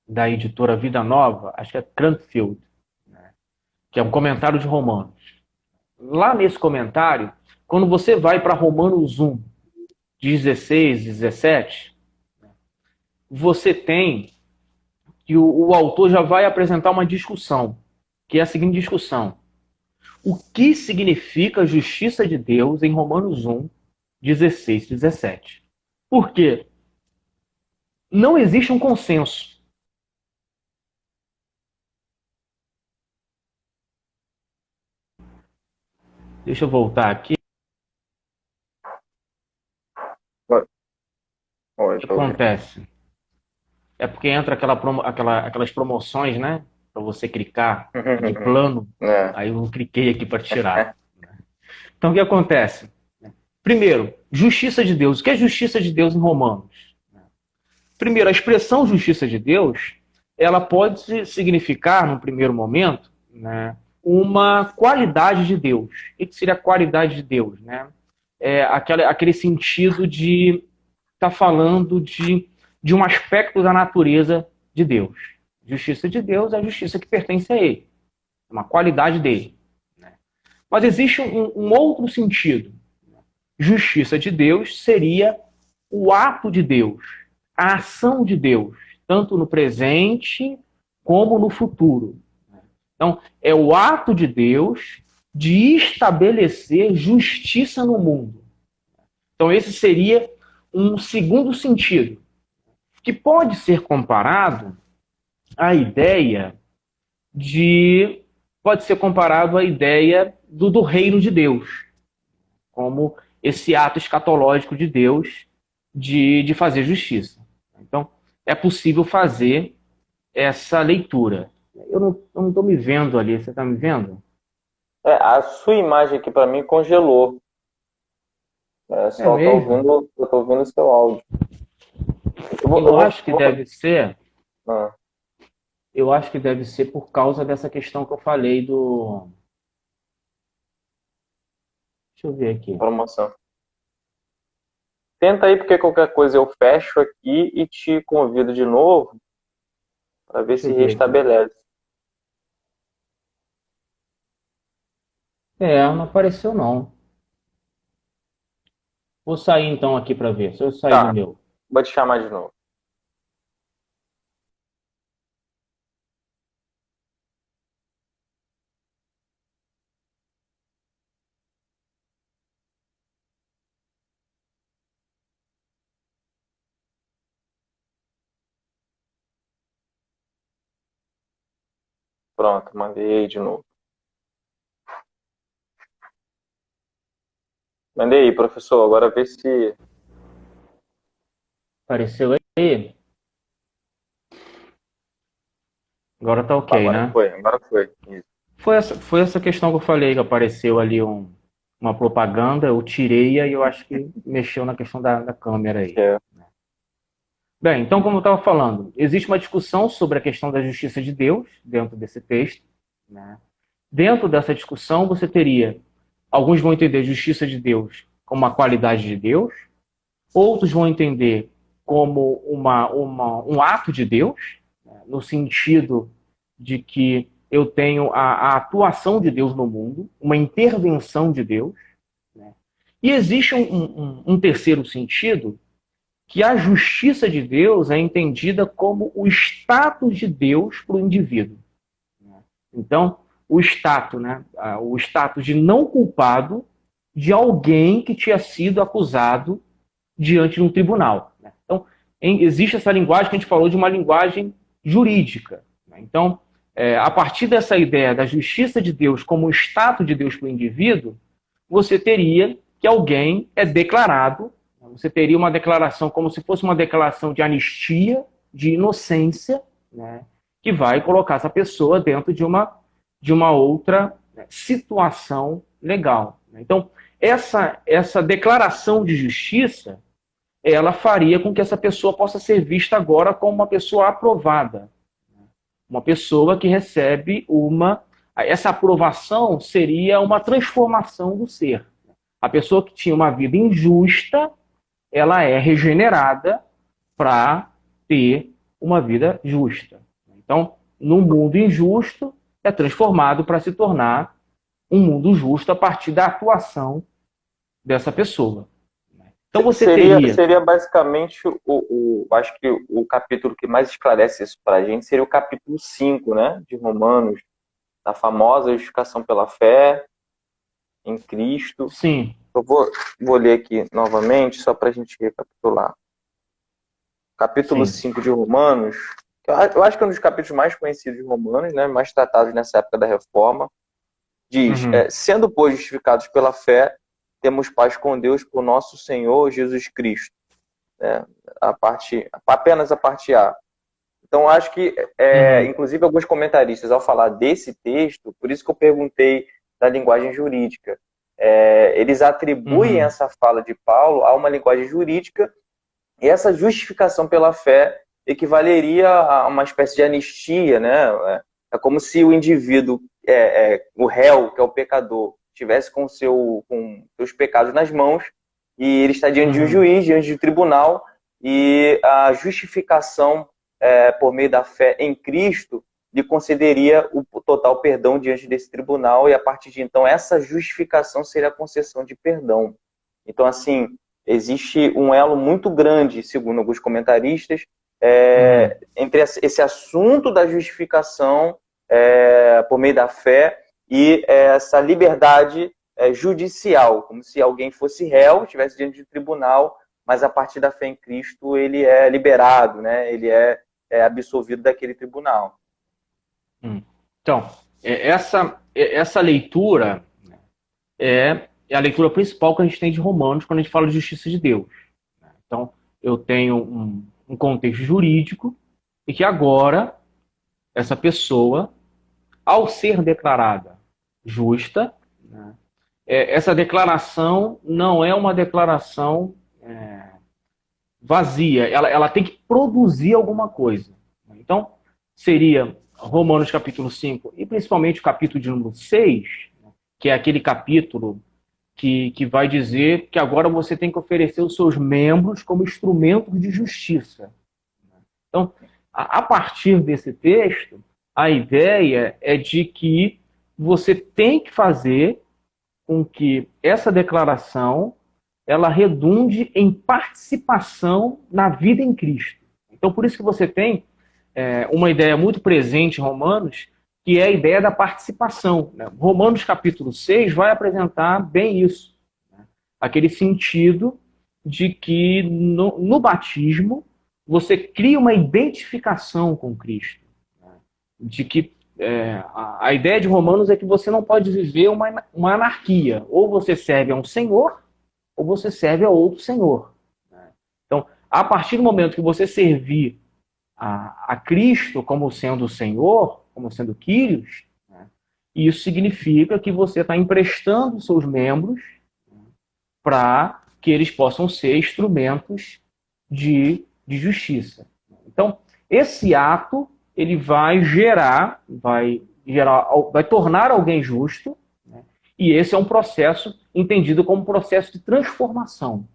da editora Vida Nova, acho que é Cranfield, né, que é um comentário de Romanos. Lá nesse comentário, quando você vai para Romanos 1, 16, 17, você tem que o autor já vai apresentar uma discussão, que é a seguinte discussão. O que significa a justiça de Deus em Romanos 1, 16, 17? Por quê? Não existe um consenso. Deixa eu voltar aqui. O que acontece? É porque entra aquelas promoções, né? Para você clicar de plano. Aí eu cliquei aqui para tirar. Então o que acontece? Primeiro, justiça de Deus. O que é justiça de Deus em Romanos? Primeiro, a expressão justiça de Deus, ela pode significar, num primeiro momento, né, uma qualidade de Deus. O que seria a qualidade de Deus? Né? É aquele sentido de estar falando de um aspecto da natureza de Deus. Justiça de Deus é a justiça que pertence a Ele. É uma qualidade dele. Né? Mas existe um outro sentido. Justiça de Deus seria o ato de Deus, a ação de Deus, tanto no presente como no futuro. Então, é o ato de Deus de estabelecer justiça no mundo. Então, esse seria um segundo sentido, que pode ser comparado à ideia de. Pode ser comparado à ideia do reino de Deus, como esse ato escatológico de Deus de fazer justiça. Então, é possível fazer essa leitura. Eu não estou me vendo ali, você está me vendo? A sua imagem aqui para mim congelou. Só eu tô ouvindo o seu áudio. Eu acho que deve ser. Eu acho que deve ser por causa dessa questão que eu falei do. Deixa eu ver aqui. Promoção. Tenta aí, porque qualquer coisa eu fecho aqui e te convido de novo para ver se restabelece. Não apareceu não. Vou sair então aqui para ver. Se eu sair do meu. Vou te chamar de novo. Pronto, mandei aí de novo. Mandei aí, professor. Agora vê se... Apareceu aí? Agora tá ok, agora né? Agora foi. Isso. Foi essa questão que eu falei, que apareceu ali uma propaganda, eu tirei e eu acho que mexeu na questão da câmera aí. Bem, então, como eu estava falando, existe uma discussão sobre a questão da justiça de Deus dentro desse texto. Né? Dentro dessa discussão, você teria, alguns vão entender justiça de Deus como uma qualidade de Deus, outros vão entender como um ato de Deus, né? No sentido de que eu tenho a atuação de Deus no mundo, uma intervenção de Deus. Né? E existe um terceiro sentido, que a justiça de Deus é entendida como o status de Deus para o indivíduo. Então, o status, né? O status de não culpado de alguém que tinha sido acusado diante de um tribunal. Então, existe essa linguagem que a gente falou de uma linguagem jurídica. Então, a partir dessa ideia da justiça de Deus como o status de Deus para o indivíduo, você teria que alguém é declarado, você teria uma declaração como se fosse uma declaração de anistia, de inocência, né, que vai colocar essa pessoa dentro de uma outra situação legal. Então, essa declaração de justiça, ela faria com que essa pessoa possa ser vista agora como uma pessoa aprovada. Uma pessoa que recebe uma... Essa aprovação seria uma transformação do ser. A pessoa que tinha uma vida injusta, ela é regenerada para ter uma vida justa. Então, num mundo injusto, é transformado para se tornar um mundo justo a partir da atuação dessa pessoa. Então você teria... Seria basicamente, acho que o capítulo que mais esclarece isso para a gente seria o capítulo 5, né, de Romanos, da famosa justificação pela fé em Cristo. Sim. Eu vou ler aqui novamente, só para a gente recapitular. Capítulo 5 de Romanos, eu acho que é um dos capítulos mais conhecidos de Romanos, né, mais tratados nessa época da Reforma. Diz, sendo, pois, justificados pela fé, temos paz com Deus por nosso Senhor Jesus Cristo. Apenas a parte A. Então, acho que, inclusive, alguns comentaristas, ao falar desse texto, por isso que eu perguntei da linguagem jurídica, eles atribuem essa fala de Paulo a uma linguagem jurídica, e essa justificação pela fé equivaleria a uma espécie de anistia, né? É como se o indivíduo, o réu, que é o pecador, estivesse com seus pecados nas mãos, e ele está diante de um juiz, diante de um tribunal, e a justificação por meio da fé em Cristo lhe concederia o total perdão diante desse tribunal, e a partir de então essa justificação seria a concessão de perdão. Então, assim, existe um elo muito grande, segundo alguns comentaristas, entre esse assunto da justificação por meio da fé e essa liberdade judicial, como se alguém fosse réu, estivesse diante de um tribunal, mas a partir da fé em Cristo ele é liberado, né? Ele é absolvido daquele tribunal. Então, essa leitura é a leitura principal que a gente tem de Romanos quando a gente fala de justiça de Deus. Então, eu tenho um contexto jurídico e que agora essa pessoa, ao ser declarada justa, né, essa declaração não é uma declaração vazia, ela tem que produzir alguma coisa. Então, seria Romanos capítulo 5 e principalmente o capítulo de número 6, que é aquele capítulo que vai dizer que agora você tem que oferecer os seus membros como instrumentos de justiça. Então, a partir desse texto, a ideia é de que você tem que fazer com que essa declaração ela redunde em participação na vida em Cristo. Então, por isso que você tem uma ideia muito presente em Romanos, que é a ideia da participação. Romanos capítulo 6 vai apresentar bem isso. Aquele sentido de que no batismo você cria uma identificação com Cristo. De que a ideia de Romanos é que você não pode viver uma anarquia. Ou você serve a um senhor, ou você serve a outro senhor. Então, a partir do momento que você servir a Cristo como sendo o Senhor, como sendo Kyrios, isso significa que você está emprestando seus membros para que eles possam ser instrumentos de justiça. Então, esse ato ele vai tornar alguém justo, né? E esse é um processo entendido como processo de transformação.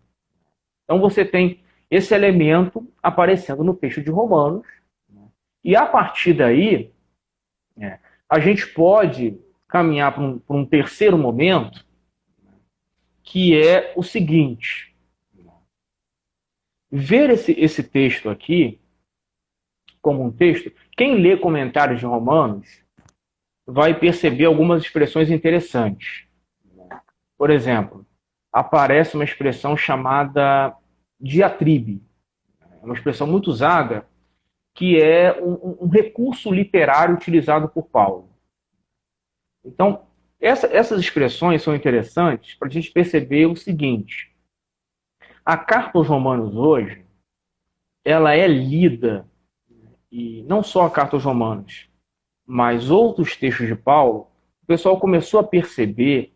Então, você tem esse elemento aparecendo no texto de Romanos, né? E a partir daí, a gente pode caminhar para um terceiro momento, que é o seguinte: ver esse texto aqui como um texto, quem lê comentários de Romanos vai perceber algumas expressões interessantes. Por exemplo, aparece uma expressão chamada diatribe, uma expressão muito usada, que é um recurso literário utilizado por Paulo. Então, essas expressões são interessantes para a gente perceber o seguinte: a carta aos Romanos hoje, ela é lida, e não só a carta aos Romanos, mas outros textos de Paulo, o pessoal começou a perceber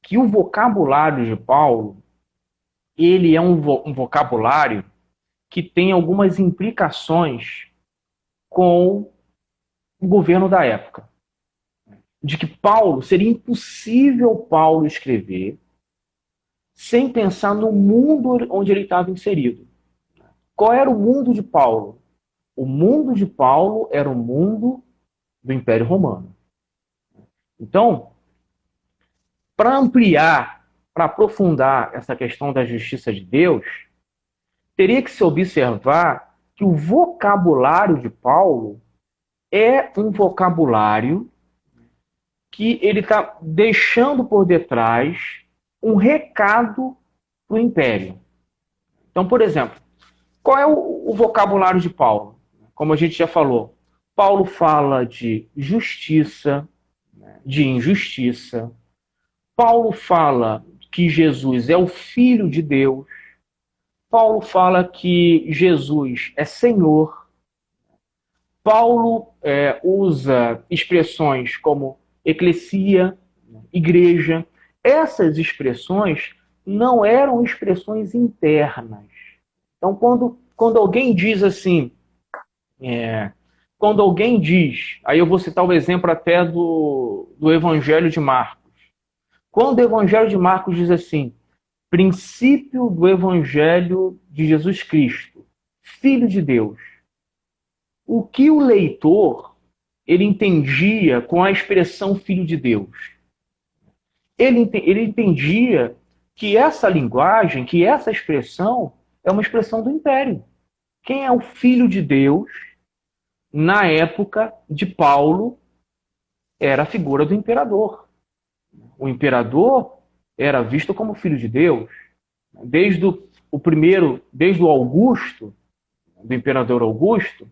que o vocabulário de Paulo, ele é um vocabulário que tem algumas implicações com o governo da época. De que Paulo, seria impossível Paulo escrever sem pensar no mundo onde ele estava inserido. Qual era o mundo de Paulo? O mundo de Paulo era o mundo do Império Romano. Então, para ampliar, para aprofundar essa questão da justiça de Deus, teria que se observar que o vocabulário de Paulo é um vocabulário que ele está deixando por detrás um recado para o Império. Então, por exemplo, qual é o vocabulário de Paulo? Como a gente já falou, Paulo fala de justiça, de injustiça. Paulo fala que Jesus é o Filho de Deus. Paulo fala que Jesus é Senhor. Paulo usa expressões como eclesia, igreja. Essas expressões não eram expressões internas. Então, quando alguém diz assim, quando alguém diz, aí eu vou citar o exemplo até do Evangelho de Marcos. Quando o Evangelho de Marcos diz assim, princípio do Evangelho de Jesus Cristo, Filho de Deus, o que o leitor ele entendia com a expressão Filho de Deus? Ele entendia que essa linguagem, que essa expressão é uma expressão do Império. Quem é o Filho de Deus, na época de Paulo, era a figura do imperador. O imperador era visto como Filho de Deus. Desde o Augusto, do imperador Augusto,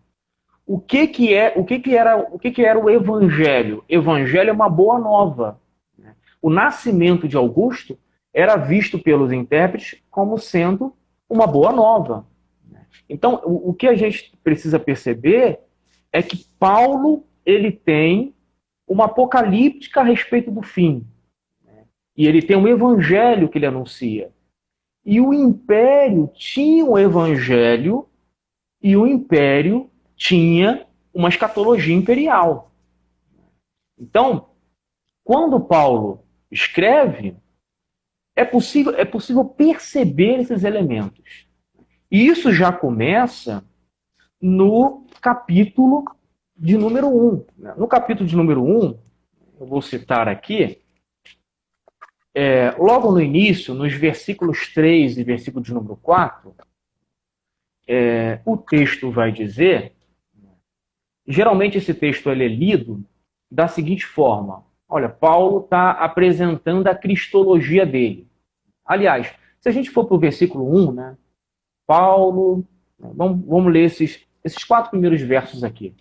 o que era o Evangelho? Evangelho é uma boa nova. O nascimento de Augusto era visto pelos intérpretes como sendo uma boa nova. Então, o que a gente precisa perceber é que Paulo ele tem uma apocalíptica a respeito do fim. E ele tem um evangelho que ele anuncia. E o império tinha um evangelho e o império tinha uma escatologia imperial. Então, quando Paulo escreve, é possível perceber esses elementos. E isso já começa no capítulo de número 1. No capítulo de número 1, eu vou citar aqui, logo no início, nos versículos 3 e versículo de número 4, o texto vai dizer, geralmente esse texto ele é lido da seguinte forma, olha, Paulo está apresentando a cristologia dele. Aliás, se a gente for para o versículo 1, né, Paulo, vamos ler esses 4 primeiros versos aqui.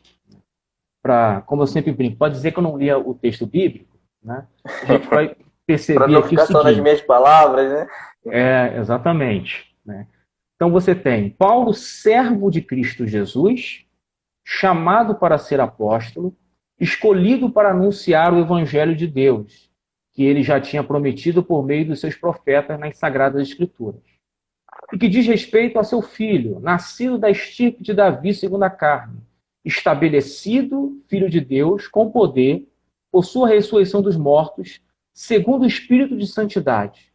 Como eu sempre brinco, pode dizer que eu não lia o texto bíblico, né? A gente vai perceber para não aqui ficar só nas minhas palavras, né? Exatamente. Né? Então você tem Paulo, servo de Cristo Jesus, chamado para ser apóstolo, escolhido para anunciar o evangelho de Deus, que ele já tinha prometido por meio dos seus profetas nas Sagradas Escrituras. E que diz respeito a seu filho, nascido da estirpe de Davi segundo a carne, estabelecido filho de Deus com poder, por sua ressurreição dos mortos, segundo o Espírito de santidade,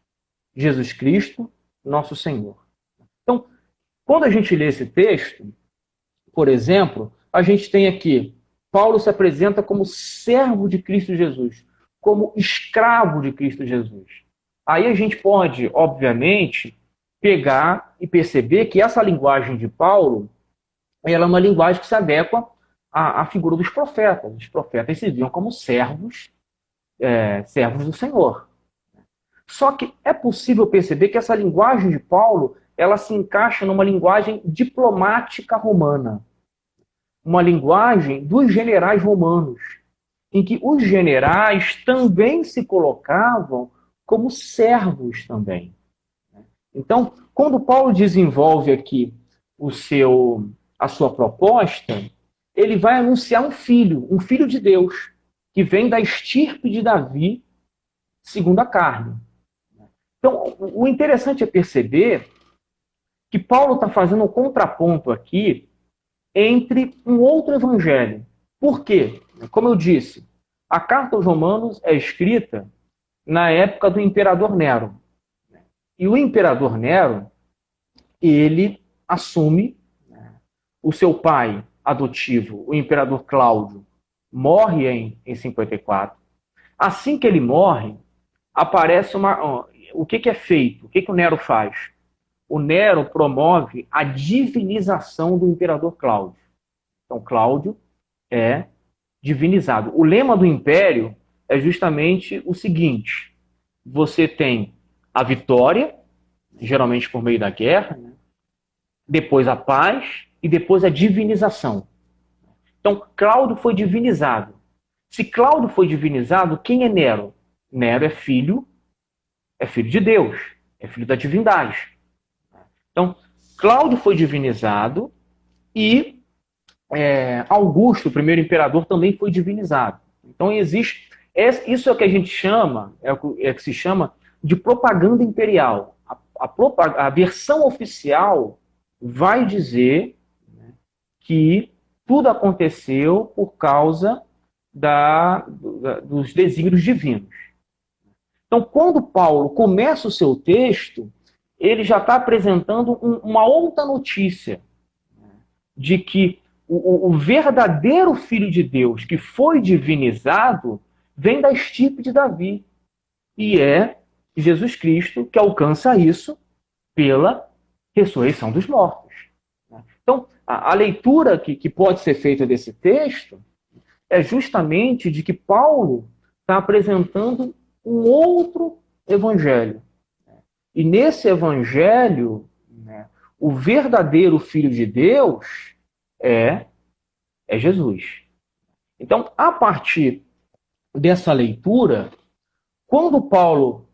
Jesus Cristo, nosso Senhor. Então, quando a gente lê esse texto, por exemplo, a gente tem aqui, Paulo se apresenta como servo de Cristo Jesus, como escravo de Cristo Jesus. Aí a gente pode, obviamente, pegar e perceber que essa linguagem de Paulo, ela é uma linguagem que se adequa à figura dos profetas. Os profetas se viam como servos do Senhor. Só que é possível perceber que essa linguagem de Paulo, ela se encaixa numa linguagem diplomática romana. Uma linguagem dos generais romanos, em que os generais também se colocavam como servos também. Então, quando Paulo desenvolve aqui a sua proposta, ele vai anunciar um filho de Deus, que vem da estirpe de Davi, segundo a carne. Então, o interessante é perceber que Paulo está fazendo um contraponto aqui entre um outro evangelho. Por quê? Como eu disse, a carta aos Romanos é escrita na época do imperador Nero. E o imperador Nero, ele assume, o seu pai adotivo, o imperador Cláudio, morre em 54. Assim que ele morre, aparece uma... O que é feito? O que o Nero faz? O Nero promove a divinização do imperador Cláudio. Então, Cláudio é divinizado. O lema do império é justamente o seguinte: você tem a vitória, geralmente por meio da guerra, né? Depois a paz e depois a divinização. Então, Cláudio foi divinizado. Se Cláudio foi divinizado, quem é Nero? Nero é filho de Deus, é filho da divindade. Então, Cláudio foi divinizado e Augusto, o primeiro imperador, também foi divinizado. Então, existe... Isso é o que a gente chama, é o que se chama de propaganda imperial. A versão oficial vai dizer, né, que tudo aconteceu por causa dos desígnios divinos. Então, quando Paulo começa o seu texto, ele já está apresentando uma outra notícia, de que o verdadeiro Filho de Deus, que foi divinizado, vem da estirpe de Davi. E é Jesus Cristo que alcança isso pela ressurreição dos mortos. Então, a leitura que pode ser feita desse texto é justamente de que Paulo está apresentando um outro evangelho. E nesse evangelho, né, o verdadeiro Filho de Deus é Jesus. Então, a partir dessa leitura, quando Paulo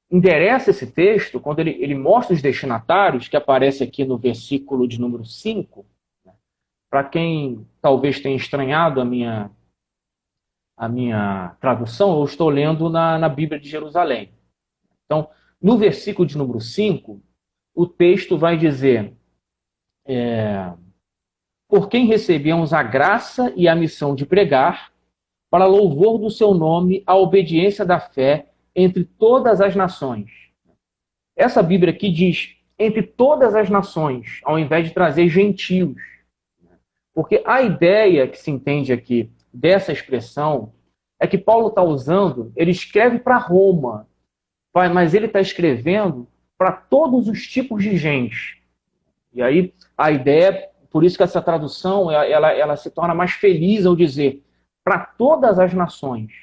endereça esse texto, quando ele mostra os destinatários, que aparece aqui no versículo de número 5, né, para quem talvez tenha estranhado a minha tradução, eu estou lendo na Bíblia de Jerusalém. Então, no versículo de número 5, o texto vai dizer: por quem recebemos a graça e a missão de pregar, para louvor do seu nome, a obediência da fé entre todas as nações. Essa Bíblia aqui diz entre todas as nações, ao invés de trazer gentios. Porque a ideia que se entende aqui dessa expressão é que Paulo está usando, ele escreve para Roma, mas ele está escrevendo para todos os tipos de gente. E aí a ideia, por isso que essa tradução ela se torna mais feliz ao dizer para todas as nações.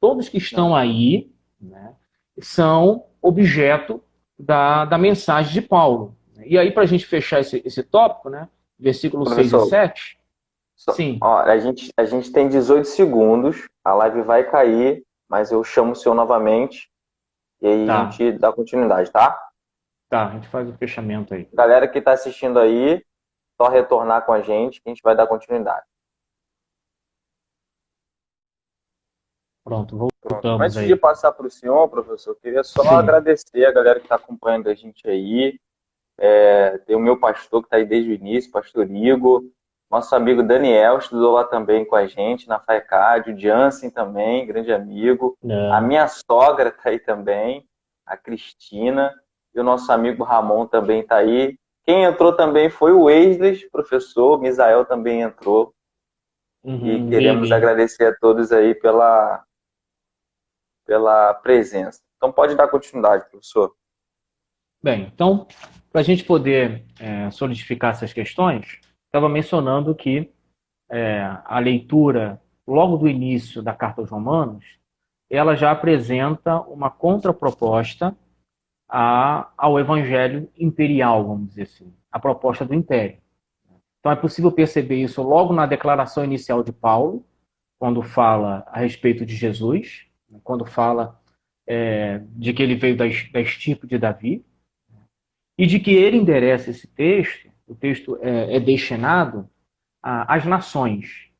Todos que estão aí, né, são objeto da mensagem de Paulo. E aí, para a gente fechar esse tópico, né, versículos 6 e 7. Sim. Ó, a gente tem 18 segundos, a live vai cair, mas eu chamo o senhor novamente e aí a gente dá continuidade, tá? Tá, a gente faz o fechamento aí. Galera que está assistindo aí, só retornar com a gente que a gente vai dar continuidade. Pronto, voltamos. Antes aí. de passar para o senhor, professor, eu queria só agradecer a galera que está acompanhando a gente aí. Tem o meu pastor que está aí desde o início, pastor Igor. Nosso amigo Daniel estudou lá também com a gente, na FAECAD. O Jansen também, grande amigo. A minha sogra está aí também, a Cristina. E o nosso amigo Ramon também está aí. Quem entrou também foi o Wesley, professor. O Misael também entrou. E queremos agradecer a todos aí pela presença. Então, pode dar continuidade, professor. Bem, então, para a gente poder solidificar essas questões, estava mencionando que a leitura, logo do início da Carta aos Romanos, ela já apresenta uma contraproposta ao evangelho imperial, vamos dizer assim, a proposta do império. Então, é possível perceber isso logo na declaração inicial de Paulo, quando fala a respeito de Jesus, quando fala de que ele veio da estirpe de Davi, e de que ele endereça esse texto, o texto é destinado às nações.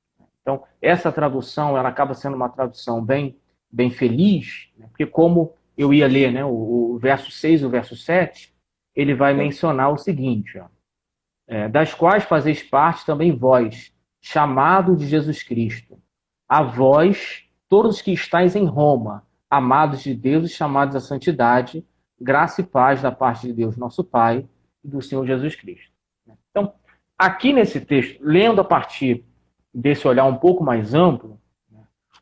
Então, essa tradução ela acaba sendo uma tradução bem feliz, né? Porque como eu ia ler, né, o verso 6 e o verso 7, ele vai mencionar o seguinte, ó, das quais fazeis parte também vós, chamado de Jesus Cristo. A vós, todos que estáis em Roma, amados de Deus e chamados à santidade, graça e paz da parte de Deus, nosso Pai, e do Senhor Jesus Cristo. Então, aqui nesse texto, lendo a partir desse olhar um pouco mais amplo,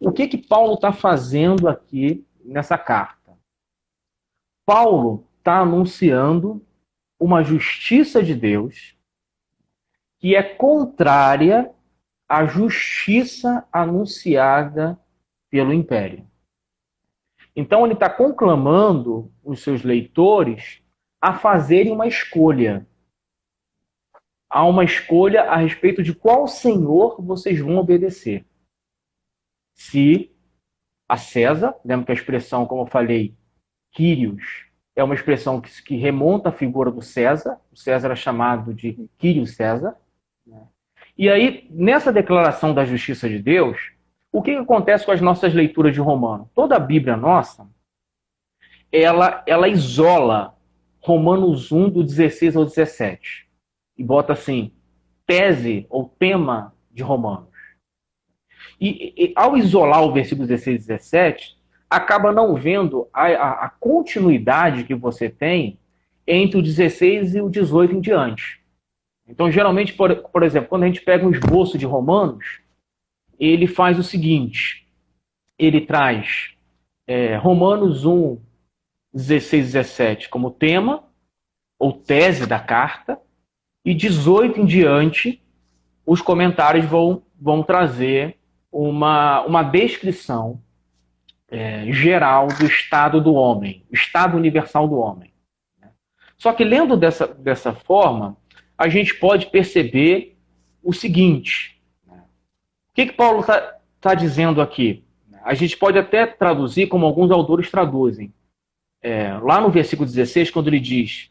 o que Paulo está fazendo aqui nessa carta? Paulo está anunciando uma justiça de Deus que é contrária à justiça anunciada pelo império. Então ele está conclamando os seus leitores a fazerem uma escolha. Há uma escolha a respeito de qual senhor vocês vão obedecer. Se a César, lembra que a expressão, como eu falei, Quírios, é uma expressão que remonta à figura do César. O César é chamado de Quírio César. E aí, nessa declaração da justiça de Deus, o que acontece com as nossas leituras de Romano? Toda a Bíblia nossa, ela isola Romanos 1, do 16 ao 17. E bota assim, tese ou tema de Romanos. E ao isolar o versículo 16 e 17, acaba não vendo a continuidade que você tem entre o 16 e o 18 em diante. Então, geralmente, por exemplo, quando a gente pega um esboço de Romanos, ele faz o seguinte, ele traz Romanos 1, 16 e 17 como tema, ou tese da carta, e 18 em diante, os comentários vão trazer uma descrição geral do estado do homem, estado universal do homem. Só que lendo dessa forma, a gente pode perceber o seguinte, o que Paulo está dizendo aqui? A gente pode até traduzir como alguns autores traduzem. Lá no versículo 16, quando ele diz,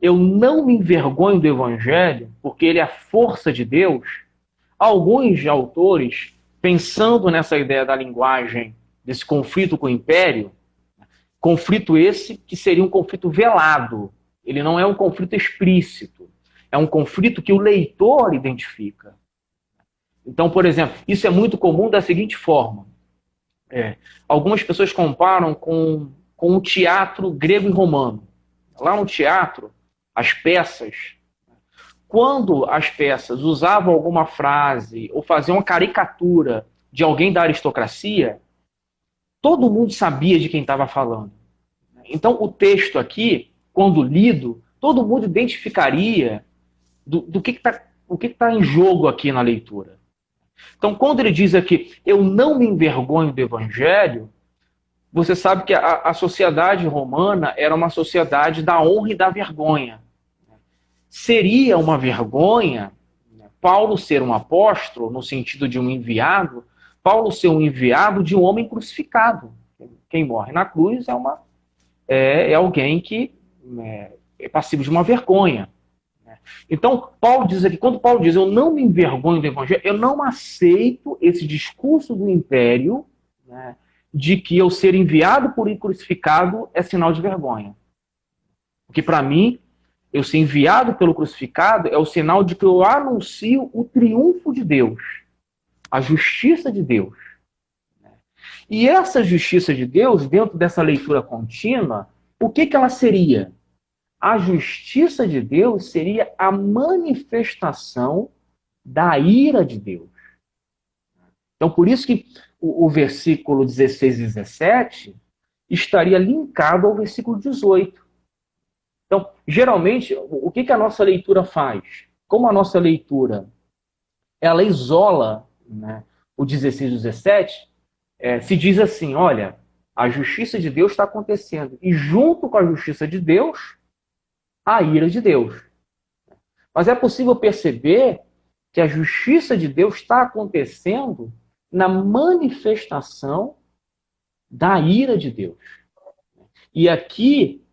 eu não me envergonho do evangelho, porque ele é a força de Deus, alguns autores, pensando nessa ideia da linguagem, desse conflito com o império, conflito esse que seria um conflito velado, ele não é um conflito explícito, é um conflito que o leitor identifica. Então, por exemplo, isso é muito comum da seguinte forma. Algumas pessoas comparam com o teatro grego e romano. Lá no teatro, as peças, quando as peças usavam alguma frase ou faziam uma caricatura de alguém da aristocracia, todo mundo sabia de quem estava falando. Então, o texto aqui, quando lido, todo mundo identificaria do que está em jogo aqui na leitura. Então, quando ele diz aqui, eu não me envergonho do evangelho, você sabe que a sociedade romana era uma sociedade da honra e da vergonha. Seria uma vergonha Paulo ser um apóstolo, no sentido de um enviado, Paulo ser um enviado de um homem crucificado. Quem morre na cruz é alguém que é passivo de uma vergonha. Então, Paulo diz aqui, quando Paulo diz, eu não me envergonho do evangelho, eu não aceito esse discurso do império, né, de que eu ser enviado por um crucificado é sinal de vergonha. Porque, para mim, eu ser enviado pelo crucificado é o sinal de que eu anuncio o triunfo de Deus, a justiça de Deus. E essa justiça de Deus, dentro dessa leitura contínua, o que ela seria? A justiça de Deus seria a manifestação da ira de Deus. Então, por isso que o versículo 16 e 17 estaria linkado ao versículo 18. Então, geralmente, o que a nossa leitura faz? Como a nossa leitura ela isola, né, o 16 e o 17, se diz assim, olha, a justiça de Deus está acontecendo. E junto com a justiça de Deus, a ira de Deus. Mas é possível perceber que a justiça de Deus está acontecendo na manifestação da ira de Deus. E aqui,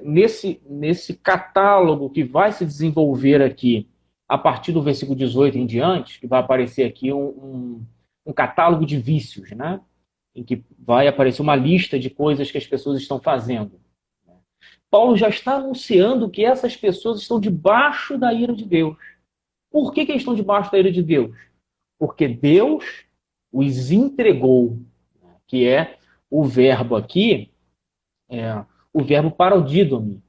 nesse catálogo que vai se desenvolver aqui, a partir do versículo 18 em diante, que vai aparecer aqui um catálogo de vícios, né? em que vai aparecer uma lista de coisas que as pessoas estão fazendo. Paulo já está anunciando que essas pessoas estão debaixo da ira de Deus. Por que eles estão debaixo da ira de Deus? Porque Deus os entregou, que é o verbo aqui, o verbo parodidomi.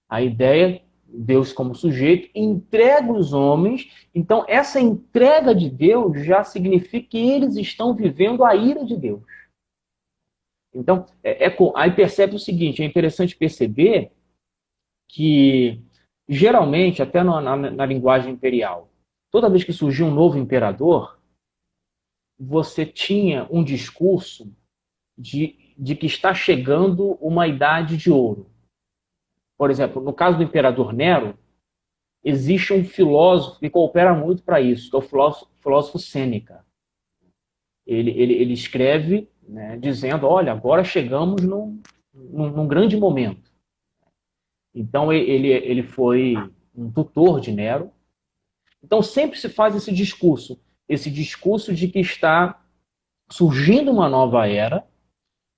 A ideia, Deus como sujeito, entrega os homens. Então, essa entrega de Deus já significa que eles estão vivendo a ira de Deus. Então, aí percebe o seguinte, é interessante perceber que, geralmente, até na linguagem imperial, toda vez que surgiu um novo imperador, você tinha um discurso de que está chegando uma idade de ouro. Por exemplo, no caso do imperador Nero, existe um filósofo que coopera muito para isso, que é o filósofo Sêneca. Ele escreve, né, dizendo, olha, agora chegamos num grande momento. Então, ele foi um tutor de Nero. Então, sempre se faz esse discurso de que está surgindo uma nova era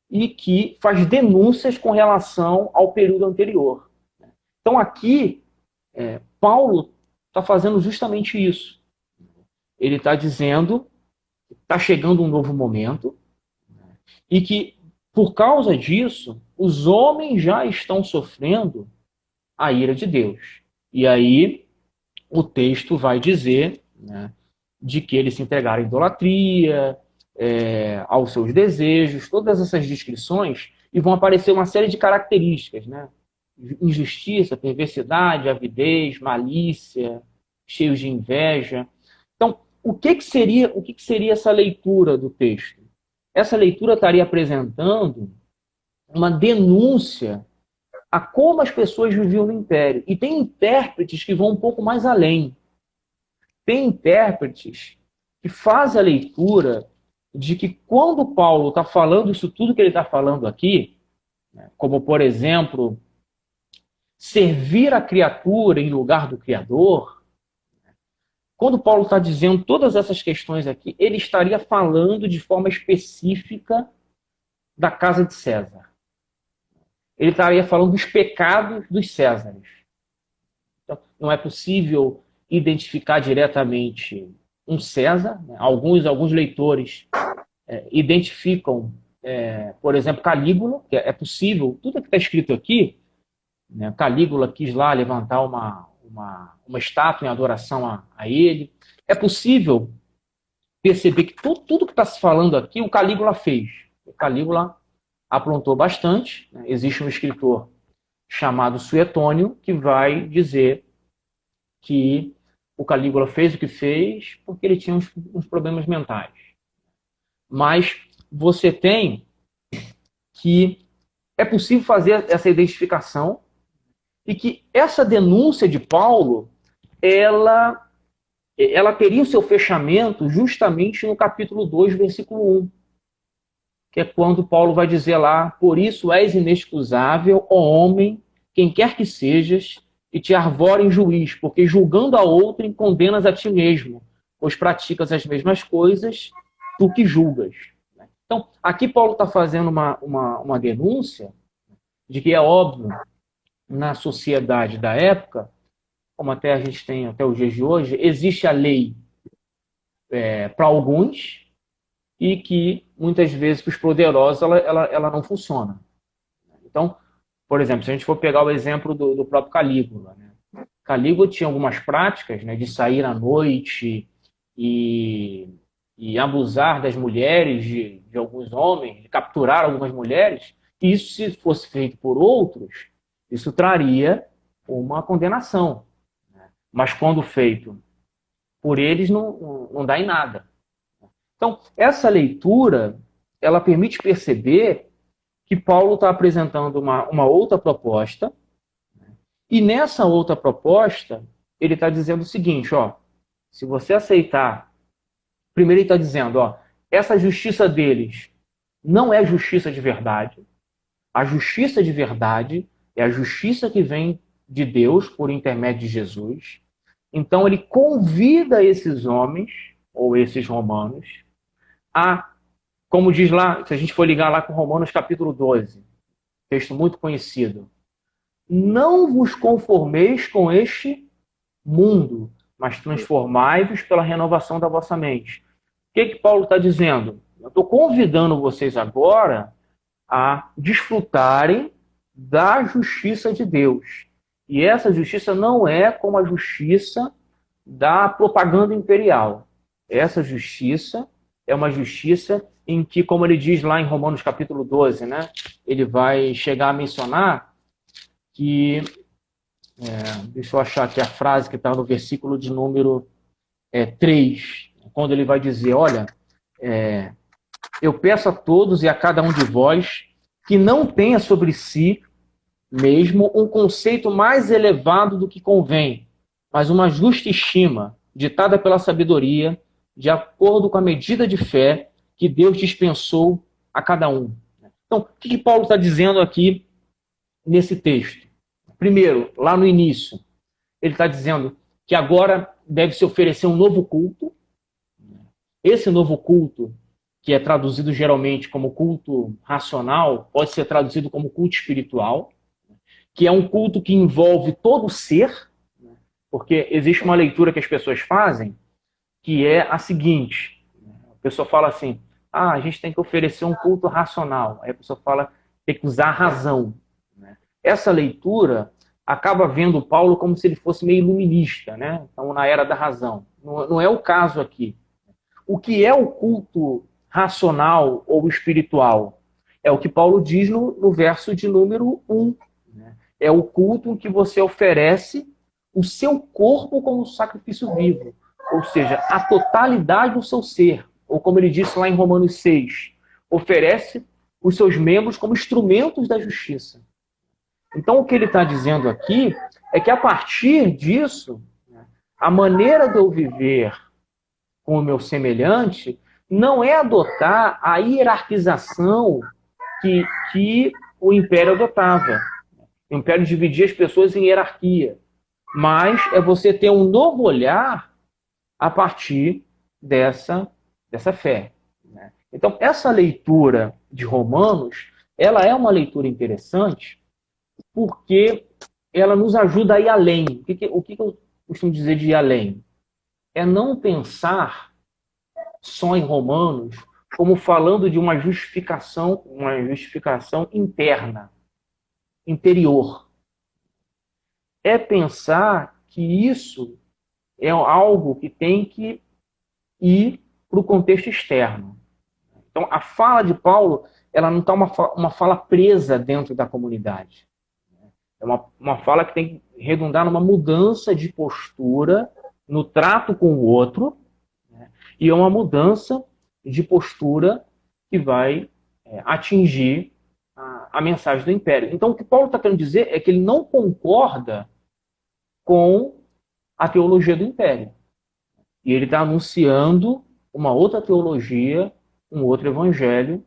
e que faz denúncias com relação ao período anterior. Então, aqui, Paulo está fazendo justamente isso. Ele está dizendo que está chegando um novo momento e que, por causa disso, os homens já estão sofrendo a ira de Deus. E aí, o texto vai dizer, né, de que eles se entregaram à idolatria, aos seus desejos, todas essas descrições, e vão aparecer uma série de características, né? Injustiça, perversidade, avidez, malícia, cheios de inveja. Então, o que seria essa leitura do texto? Essa leitura estaria apresentando uma denúncia a como as pessoas viviam no Império. E tem intérpretes que vão um pouco mais além. Tem intérpretes que fazem a leitura de que quando Paulo está falando isso tudo que ele está falando aqui, né, como, por exemplo, servir a criatura em lugar do Criador, quando Paulo está dizendo todas essas questões aqui, ele estaria falando de forma específica da casa de César. Ele estaria falando dos pecados dos Césares. Então, não é possível identificar diretamente um César. Né? Alguns leitores identificam, por exemplo, Calígula, que é possível, tudo que está escrito aqui, né? Calígula quis lá levantar uma estátua em adoração a ele. É possível perceber que tudo que está se falando aqui, o Calígula fez. O Calígula aprontou bastante. Né? Existe um escritor chamado Suetônio que vai dizer que o Calígula fez o que fez porque ele tinha uns problemas mentais. Mas você tem que é possível fazer essa identificação e que essa denúncia de Paulo, ela teria o seu fechamento justamente no capítulo 2, versículo 1, que é quando Paulo vai dizer lá, por isso és inexcusável, ó homem, quem quer que sejas, e te arvora em juiz, porque julgando a outrem condenas a ti mesmo, pois praticas as mesmas coisas, tu que julgas. Então, aqui Paulo está fazendo uma denúncia de que é óbvio, na sociedade da época, como até a gente tem até os dias de hoje, existe a lei para alguns e que, muitas vezes, para os poderosos, ela não funciona. Então, por exemplo, se a gente for pegar o exemplo do próprio Calígula, né? Calígula tinha algumas práticas, né, de sair à noite e abusar das mulheres de alguns homens, de capturar algumas mulheres, e isso, se fosse feito por outros, isso traria uma condenação. Né? Mas quando feito por eles, não dá em nada. Então, essa leitura, ela permite perceber que Paulo está apresentando uma outra proposta, e nessa outra proposta, ele está dizendo o seguinte, ó, se você aceitar, primeiro ele está dizendo, ó, essa justiça deles não é justiça de verdade, a justiça de verdade é a justiça que vem de Deus por intermédio de Jesus. Então ele convida esses homens, ou esses romanos, a como diz lá, se a gente for ligar lá com Romanos capítulo 12, texto muito conhecido, não vos conformeis com este mundo, mas transformai-vos pela renovação da vossa mente. O que Paulo está dizendo? Eu estou convidando vocês agora a desfrutarem da justiça de Deus. E essa justiça não é como a justiça da propaganda imperial. Essa justiça é uma justiça em que, como ele diz lá em Romanos capítulo 12, né, ele vai chegar a mencionar que, deixa eu achar aqui a frase que está no versículo de número 3, quando ele vai dizer, olha, eu peço a todos e a cada um de vós que não tenha sobre si mesmo um conceito mais elevado do que convém, mas uma justa estima, ditada pela sabedoria, de acordo com a medida de fé que Deus dispensou a cada um. Então, o que Paulo está dizendo aqui nesse texto? Primeiro, lá no início, ele está dizendo que agora deve se oferecer um novo culto. Esse novo culto, que é traduzido geralmente como culto racional, pode ser traduzido como culto espiritual, que é um culto que envolve todo o ser, porque existe uma leitura que as pessoas fazem, que é a seguinte, a pessoa fala assim, a gente tem que oferecer um culto racional, aí a pessoa fala, tem que usar a razão. Essa leitura acaba vendo Paulo como se ele fosse meio iluminista, né? Então, na era da razão. Não é o caso aqui. O que é o culto racional ou espiritual? É o que Paulo diz no verso de número 1. É o culto em que você oferece o seu corpo como sacrifício vivo. Ou seja, a totalidade do seu ser. Ou como ele disse lá em Romanos 6, oferece os seus membros como instrumentos da justiça. Então, o que ele está dizendo aqui é que, a partir disso, a maneira de eu viver com o meu semelhante não é adotar a hierarquização que o Império adotava. O Império dividia as pessoas em hierarquia. Mas é você ter um novo olhar a partir dessa fé. Então, essa leitura de Romanos, ela é uma leitura interessante porque ela nos ajuda a ir além. O que eu costumo dizer de ir além? É não pensar só em Romanos como falando de uma justificação interna, interior. É pensar que isso é algo que tem que ir para o contexto externo. Então, a fala de Paulo, ela não está uma fala presa dentro da comunidade. É uma fala que tem que redundar numa mudança de postura no trato com o outro, e é uma mudança de postura que vai atingir a mensagem do Império. Então, o que Paulo está querendo dizer é que ele não concorda com a teologia do Império. E ele está anunciando uma outra teologia, um outro evangelho,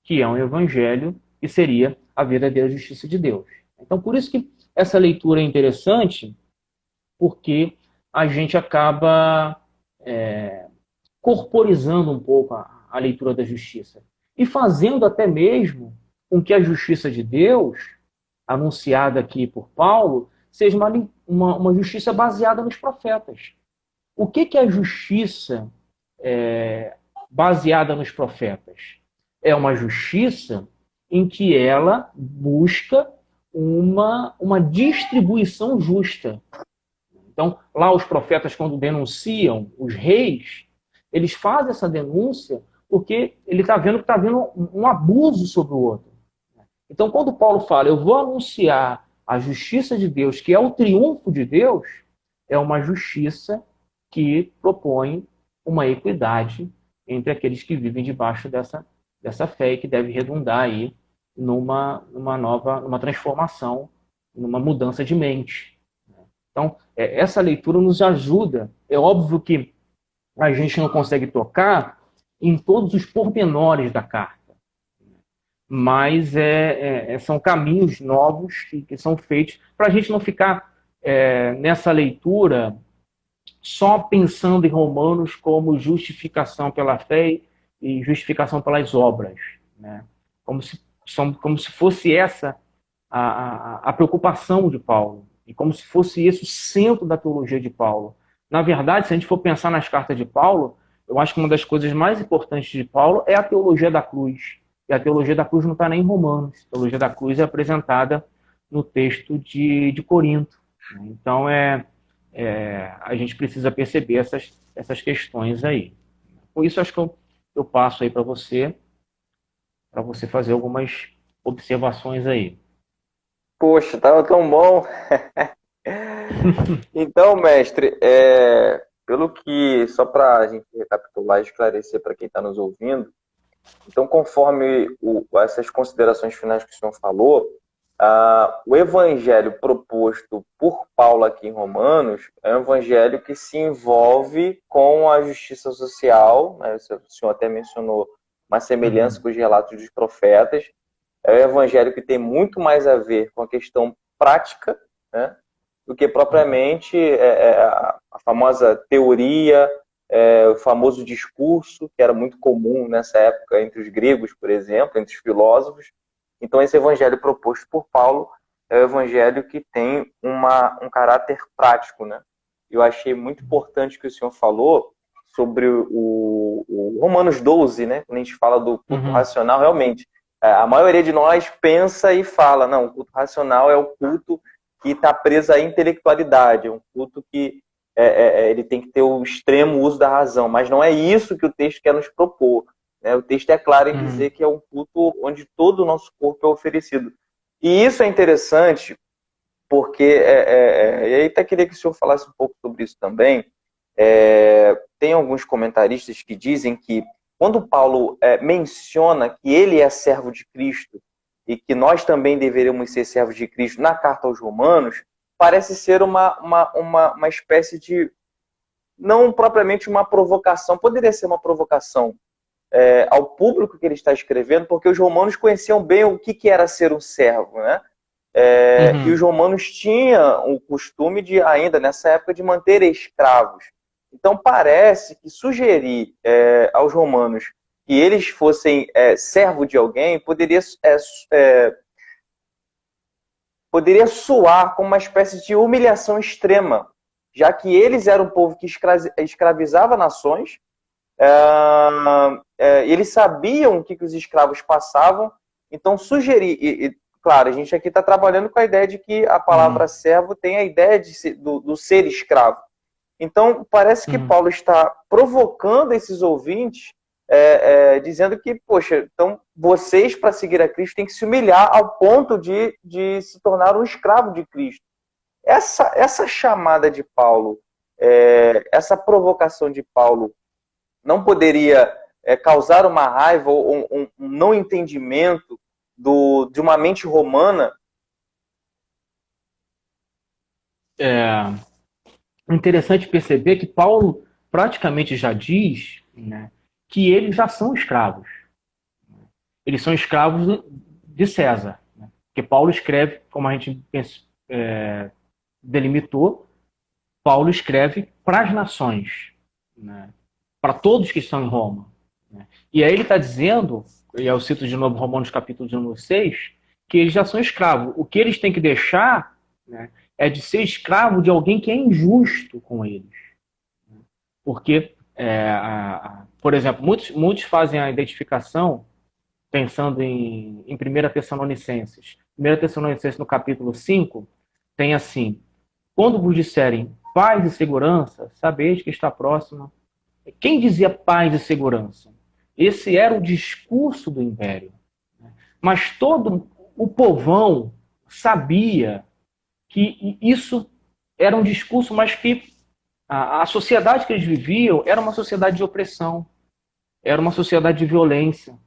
que é um evangelho que seria a verdadeira justiça de Deus. Então, por isso que essa leitura é interessante, porque a gente acaba corporizando um pouco a leitura da justiça e fazendo até mesmo com que a justiça de Deus, anunciada aqui por Paulo, seja uma justiça baseada nos profetas. O que é a justiça baseada nos profetas? É uma justiça em que ela busca uma distribuição justa. Então, lá os profetas, quando denunciam os reis, eles fazem essa denúncia porque ele está vendo que está havendo um abuso sobre o outro. Então, quando Paulo fala, eu vou anunciar a justiça de Deus, que é o triunfo de Deus, é uma justiça que propõe uma equidade entre aqueles que vivem debaixo dessa fé e que deve redundar aí numa transformação, numa mudança de mente. Então, essa leitura nos ajuda. É óbvio que a gente não consegue tocar em todos os pormenores da carta, mas são caminhos novos que são feitos para a gente não ficar nessa leitura só pensando em Romanos como justificação pela fé e justificação pelas obras, né? Como se fosse essa a preocupação de Paulo, e como se fosse esse o centro da teologia de Paulo. Na verdade, se a gente for pensar nas cartas de Paulo, eu acho que uma das coisas mais importantes de Paulo é a teologia da cruz. E a teologia da cruz não está nem em Romanos. A teologia da cruz é apresentada no texto de Corinto. Então, a gente precisa perceber essas questões aí. Com isso, acho que eu passo aí para você fazer algumas observações aí. Poxa, tava tão bom. Então, mestre, pelo que, só para a gente recapitular e esclarecer para quem está nos ouvindo, então, conforme essas considerações finais que o senhor falou, o evangelho proposto por Paulo aqui em Romanos é um evangelho que se envolve com a justiça social, né? O senhor até mencionou uma semelhança com os relatos dos profetas. É um evangelho que tem muito mais a ver com a questão prática, né, do que propriamente a famosa teoria, o famoso discurso, que era muito comum nessa época entre os gregos, por exemplo, entre os filósofos. Então, esse evangelho proposto por Paulo é o evangelho que tem um caráter prático, né? Eu achei muito importante o que o senhor falou sobre o Romanos 12, né? Quando a gente fala do culto racional, realmente, a maioria de nós pensa e fala, não, o culto racional é o culto que está preso à intelectualidade, é um culto que ele tem que ter o extremo uso da razão, mas não é isso que o texto quer nos propor, né? O texto é claro em dizer que é um culto onde todo o nosso corpo é oferecido. E isso é interessante porque, e aí até queria que o senhor falasse um pouco sobre isso também. Tem alguns comentaristas que dizem que quando Paulo menciona que ele é servo de Cristo e que nós também deveríamos ser servos de Cristo na carta aos Romanos, parece ser uma espécie de, não propriamente uma provocação, poderia ser uma provocação ao público que ele está escrevendo, porque os romanos conheciam bem o que era ser um servo, né? E os romanos tinham o costume de, ainda nessa época, de manter escravos. Então parece que sugerir aos romanos que eles fossem servo de alguém poderia soar como uma espécie de humilhação extrema, já que eles eram um povo que escravizava nações, eles sabiam o que os escravos passavam, então sugerir, claro, a gente aqui está trabalhando com a ideia de que a palavra servo tem a ideia do ser escravo. Então, parece que Paulo está provocando esses ouvintes, dizendo que, poxa, então vocês, para seguir a Cristo, têm que se humilhar ao ponto de se tornar um escravo de Cristo. Essa chamada de Paulo, essa provocação de Paulo, não poderia causar uma raiva ou um não entendimento de uma mente romana? Interessante perceber que Paulo praticamente já diz, né, que eles já são escravos. Eles são escravos de César. Né? Porque Paulo escreve, como a gente delimitou, Paulo escreve para as nações, né? Para todos que estão em Roma. Né? E aí ele está dizendo, e eu cito de novo Romanos capítulo de número 6, que eles já são escravos. O que eles têm que deixar, né, é de ser escravo de alguém que é injusto com eles. Porque, por exemplo, muitos fazem a identificação pensando em 1 Tessalonicenses. 1 Tessalonicenses, no capítulo 5, tem assim: quando vos disserem paz e segurança, sabeis que está próxima. Quem dizia paz e segurança? Esse era o discurso do império. Mas todo o povão sabia que isso era um discurso, mas que a sociedade que eles viviam era uma sociedade de opressão, era uma sociedade de violência,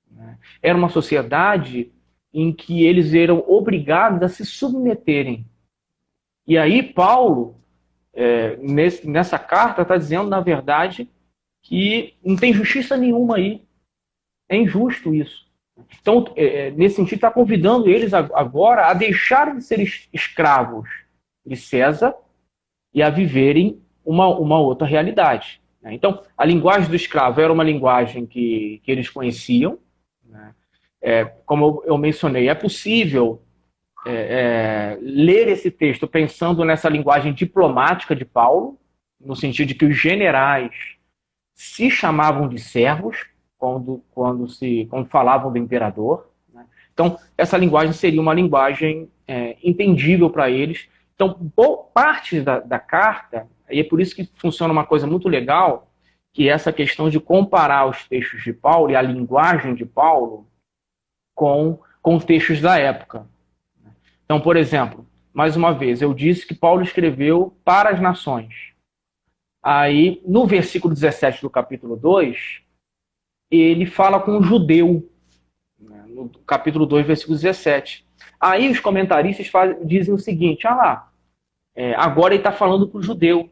né? Era uma sociedade em que eles eram obrigados a se submeterem. E aí Paulo, nessa carta, está dizendo, na verdade, que não tem justiça nenhuma aí. É injusto isso. Então, nesse sentido, está convidando eles agora a deixarem de ser escravos de César e a viverem uma outra realidade. né? Então, a linguagem do escravo era uma linguagem que eles conheciam, né? Como eu mencionei, é possível ler esse texto pensando nessa linguagem diplomática de Paulo, no sentido de que os generais se chamavam de servos quando falavam do imperador, né? Então, essa linguagem seria uma linguagem entendível para eles. Então, parte da carta, e é por isso que funciona uma coisa muito legal, que é essa questão de comparar os textos de Paulo e a linguagem de Paulo com textos da época. Então, por exemplo, mais uma vez, eu disse que Paulo escreveu para as nações. Aí, no versículo 17 do capítulo 2, ele fala com um judeu, né, no capítulo 2, versículo 17. Aí os comentaristas dizem o seguinte, agora ele está falando para o judeu,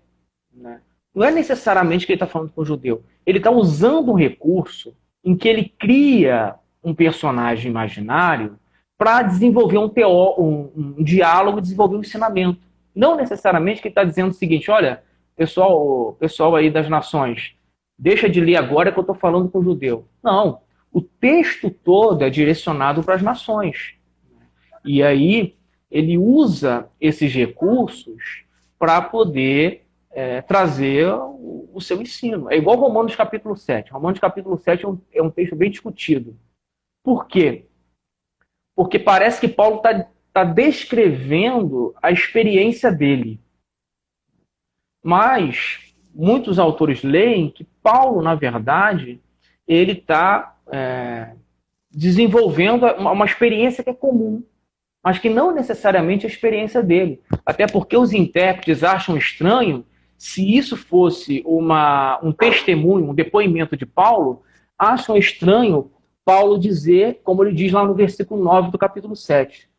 né? Não é necessariamente que ele está falando para o judeu. Ele está usando um recurso em que ele cria um personagem imaginário para desenvolver um diálogo, desenvolver um ensinamento. Não necessariamente que ele está dizendo o seguinte, olha, pessoal aí das nações, deixa de ler agora que eu estou falando com o judeu. Não, o texto todo é direcionado para as nações. E aí ele usa esses recursos para poder trazer o seu ensino. É igual Romanos capítulo 7. Romanos capítulo 7 é um texto bem discutido. Por quê? Porque parece que Paulo está descrevendo a experiência dele. Mas muitos autores leem que Paulo, na verdade, ele está desenvolvendo uma experiência que é comum, mas que não necessariamente é a experiência dele. Até porque os intérpretes acham estranho se isso fosse um testemunho, um depoimento de Paulo, acham estranho Paulo dizer, como ele diz lá no versículo 9 do capítulo 7.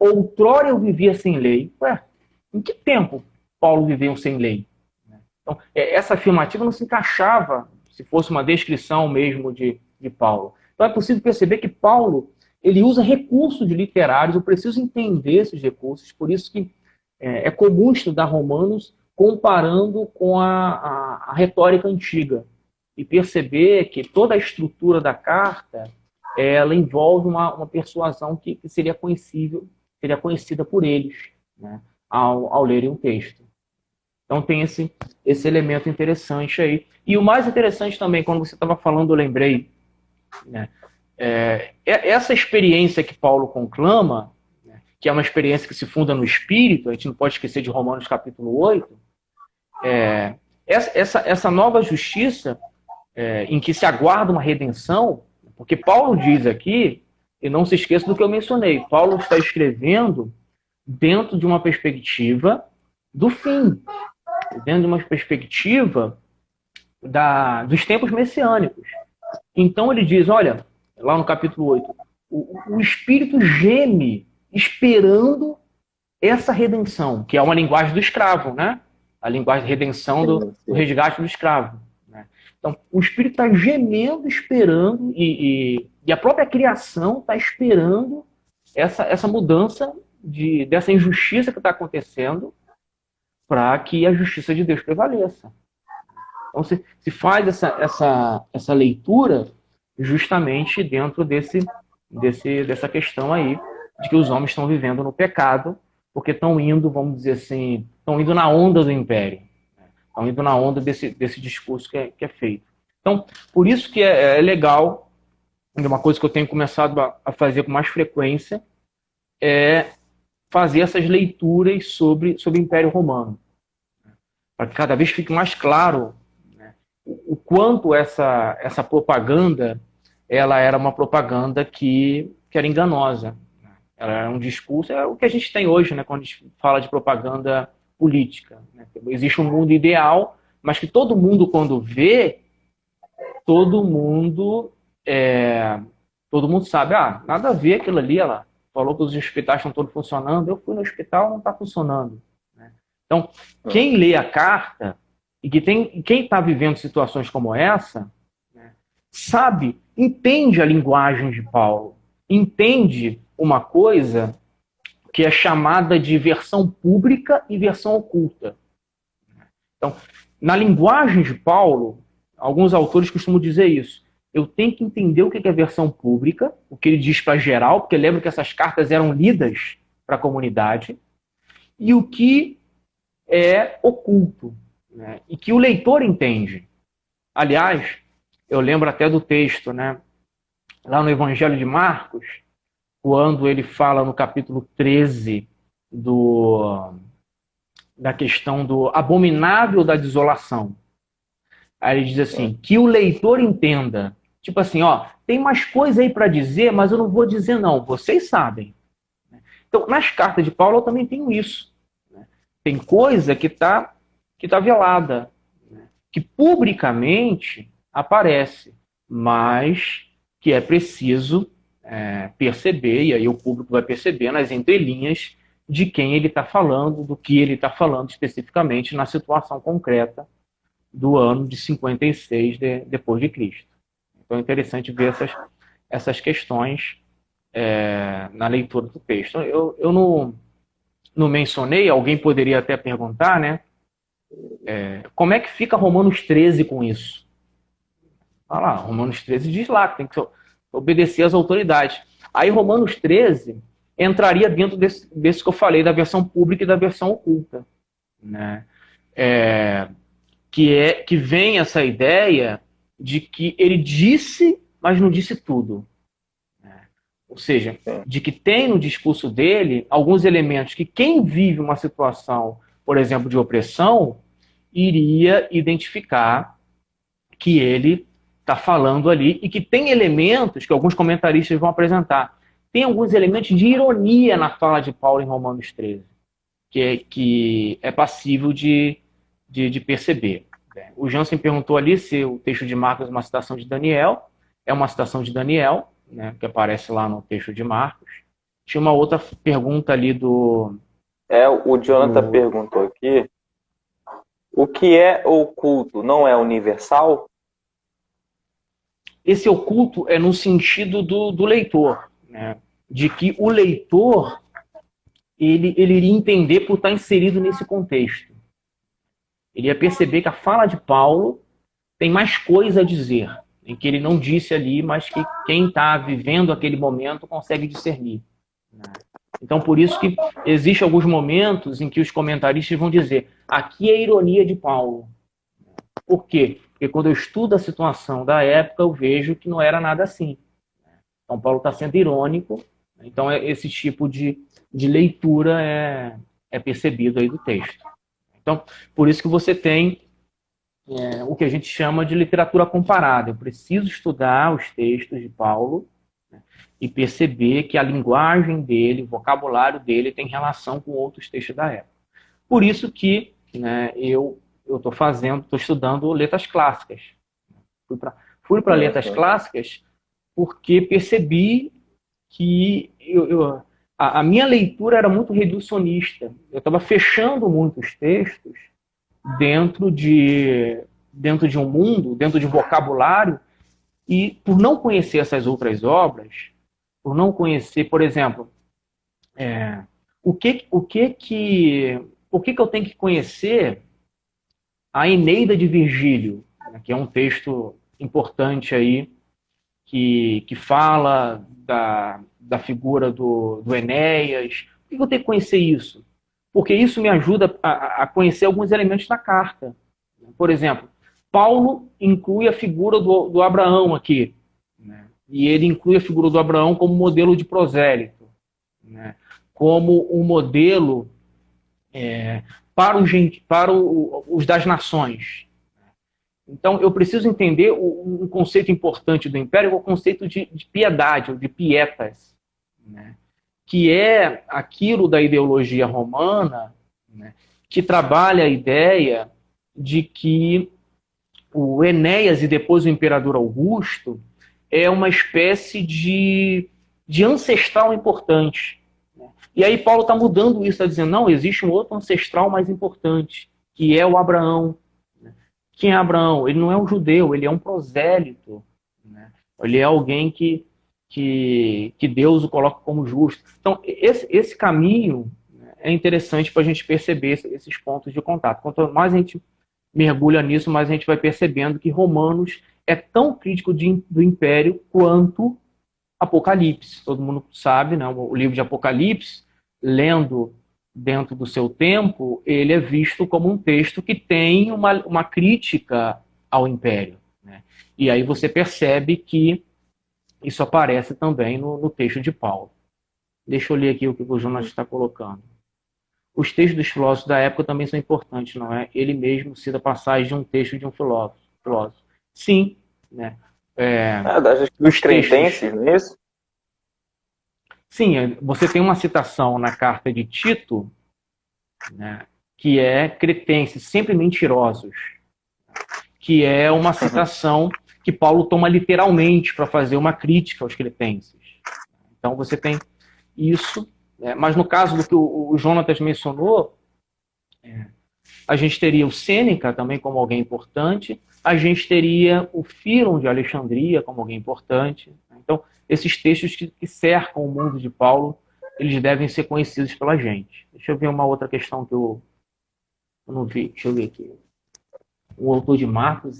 Outrora eu vivia sem lei. Em que tempo Paulo viveu sem lei? Então, essa afirmativa não se encaixava se fosse uma descrição mesmo de Paulo. Então é possível perceber que Paulo ele usa recursos literários, eu preciso entender esses recursos, por isso que é comum estudar Romanos comparando com a retórica antiga e perceber que toda a estrutura da carta ela envolve uma persuasão que seria conhecida por eles, né, ao lerem um texto. Então tem esse elemento interessante aí. E o mais interessante também, quando você estava falando, eu lembrei, né, essa experiência que Paulo conclama, né, que é uma experiência que se funda no Espírito, a gente não pode esquecer de Romanos capítulo 8, essa nova justiça em que se aguarda uma redenção, porque Paulo diz aqui, e não se esqueça do que eu mencionei, Paulo está escrevendo dentro de uma perspectiva do fim, dentro de uma perspectiva dos tempos messiânicos. Então ele diz, olha, lá no capítulo 8, o Espírito geme esperando essa redenção, que é uma linguagem do escravo, né? A linguagem de redenção do resgate do escravo. Né? Então, o Espírito está gemendo, esperando, e a própria criação está esperando essa mudança dessa injustiça que está acontecendo para que a justiça de Deus prevaleça. Então, se faz essa leitura justamente dentro dessa questão aí, de que os homens estão vivendo no pecado, porque estão indo, vamos dizer assim, estão indo na onda do império. Estão indo na onda desse discurso que é feito. Então, por isso que é legal, e uma coisa que eu tenho começado a fazer com mais frequência, é fazer essas leituras sobre o Império Romano. Para que cada vez fique mais claro, né, o quanto essa propaganda ela era uma propaganda que era enganosa. Ela era um discurso, é o que a gente tem hoje, né, quando a gente fala de propaganda política. Né? Existe um mundo ideal, mas que todo mundo, quando vê, todo mundo sabe, nada a ver aquilo ali, ela falou que os hospitais estão todos funcionando, eu fui no hospital, não está funcionando. Né? Então, quem lê a carta, e quem está vivendo situações como essa, né, sabe, entende a linguagem de Paulo, entende uma coisa que é chamada de versão pública e versão oculta. Então, na linguagem de Paulo, alguns autores costumam dizer isso. Eu tenho que entender o que é a versão pública, o que ele diz para geral, porque lembro que essas cartas eram lidas para a comunidade, e o que é oculto, né? E que o leitor entende. Aliás, eu lembro até do texto, né? Lá no Evangelho de Marcos, quando ele fala no capítulo 13 da questão do abominável da desolação. Aí ele diz assim, que o leitor entenda. Tipo assim, ó, tem mais coisa aí para dizer, mas eu não vou dizer não, vocês sabem. Então, nas cartas de Paulo eu também tenho isso. Tem coisa que tá velada, que publicamente aparece, mas que é preciso perceber, e aí o público vai perceber nas entrelinhas de quem ele está falando, do que ele está falando especificamente na situação concreta do ano de 56 depois de Cristo. Então é interessante ver essas questões na leitura do texto. Eu não mencionei, alguém poderia até perguntar, né? Como é que fica Romanos 13 com isso? Olha lá, Romanos 13 diz lá que tem que obedecer às autoridades. Aí Romanos 13 entraria dentro desse que eu falei, da versão pública e da versão oculta. Né? Que vem essa ideia de que ele disse, mas não disse tudo. Ou seja, de que tem no discurso dele alguns elementos que quem vive uma situação, por exemplo, de opressão, iria identificar que ele está falando ali e que tem elementos que alguns comentaristas vão apresentar. Tem alguns elementos de ironia na fala de Paulo em Romanos 13, que é passível de perceber. O Jansen perguntou ali se o texto de Marcos é uma citação de Daniel. É uma citação de Daniel, né, que aparece lá no texto de Marcos. Tinha uma outra pergunta ali do... O Jonathan perguntou aqui, o que é oculto não é universal? Esse oculto é no sentido do leitor, né? De que o leitor ele iria entender por estar inserido nesse contexto. Ele ia perceber que a fala de Paulo tem mais coisa a dizer, em que ele não disse ali, mas que quem está vivendo aquele momento consegue discernir. Então, por isso que existem alguns momentos em que os comentaristas vão dizer, aqui é a ironia de Paulo. Por quê? Porque quando eu estudo a situação da época, eu vejo que não era nada assim. Então, Paulo está sendo irônico. Então, esse tipo de leitura é percebido aí do texto. Então, por isso que você tem o que a gente chama de literatura comparada. Eu preciso estudar os textos de Paulo, né, e perceber que a linguagem dele, o vocabulário dele tem relação com outros textos da época. Por isso que, né, eu estou estudando letras clássicas. Fui para letras clássicas porque percebi que a minha leitura era muito reducionista. Eu estava fechando muitos textos dentro de um mundo, dentro de um vocabulário, e por não conhecer essas outras obras, por não conhecer, por exemplo, por que eu tenho que conhecer a Eneida de Virgílio, né, que é um texto importante aí, que fala da figura do Enéas. Por que eu tenho que conhecer isso? Porque isso me ajuda a conhecer alguns elementos da carta. Por exemplo, Paulo inclui a figura do Abraão aqui, né? E ele inclui a figura do Abraão como modelo de prosélito, né? Como um modelo para os das nações. Então, eu preciso entender um conceito importante do Império, que é o conceito de piedade, ou de pietas, né? Que é aquilo da ideologia romana, né, que trabalha a ideia de que o Enéas e depois o imperador Augusto é uma espécie de ancestral importante. E aí Paulo está mudando isso, está dizendo, não, existe um outro ancestral mais importante, que é o Abraão. Quem é Abraão? Ele não é um judeu, ele é um prosélito. Né? Ele é alguém que Deus o coloca como justo. Então, esse caminho é interessante para a gente perceber esses pontos de contato. Quanto mais a gente mergulha nisso, mas a gente vai percebendo que Romanos é tão crítico do Império quanto Apocalipse. Todo mundo sabe, né? O livro de Apocalipse, lendo dentro do seu tempo, ele é visto como um texto que tem uma crítica ao Império, né? E aí você percebe que isso aparece também no texto de Paulo. Deixa eu ler aqui o que o Jonas está colocando. Os textos dos filósofos da época também são importantes, não é? Ele mesmo cita passagem de um texto de um filósofo. Sim, né? Dos Os textos. cretenses, não é isso? Sim, você tem uma citação na carta de Tito, né, que é cretenses, sempre mentirosos, que é uma citação que Paulo toma literalmente para fazer uma crítica aos cretenses. Então você tem isso, né, mas no caso do que o Jonatas mencionou, a gente teria o Sêneca também como alguém importante, a gente teria o Fílon de Alexandria como alguém importante. Então, esses textos que cercam o mundo de Paulo, eles devem ser conhecidos pela gente. Deixa eu ver uma outra questão que eu não vi. Deixa eu ver aqui. O autor de Marcos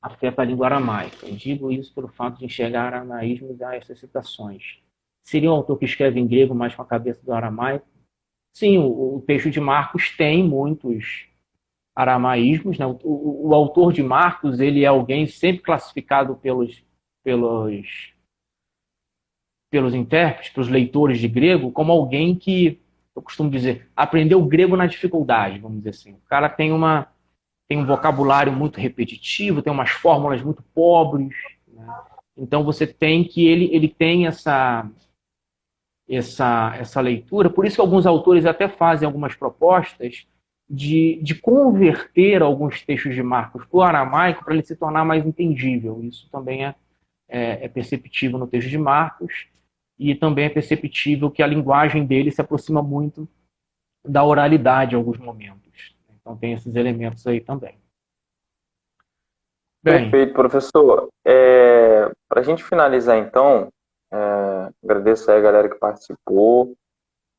afeta a língua aramaica. Eu digo isso pelo fato de enxergar aramaísmo e dar essas citações. Seria um autor que escreve em grego, mas com a cabeça do aramaico? Sim, o texto de Marcos tem muitos aramaísmos, né? O autor de Marcos, ele é alguém sempre classificado pelos, pelos intérpretes, pelos leitores de grego, como alguém que, eu costumo dizer, aprendeu grego na dificuldade, vamos dizer assim. O cara tem um vocabulário muito repetitivo, tem umas fórmulas muito pobres, né? Então você tem que ele tem essa leitura, por isso que alguns autores até fazem algumas propostas de converter alguns textos de Marcos para o aramaico para ele se tornar mais entendível. Isso também é perceptível no texto de Marcos, e também é perceptível que a linguagem dele se aproxima muito da oralidade em alguns momentos. Então tem esses elementos aí também. Bem, Perfeito, professor. Para a gente finalizar, então, agradeço aí a galera que participou,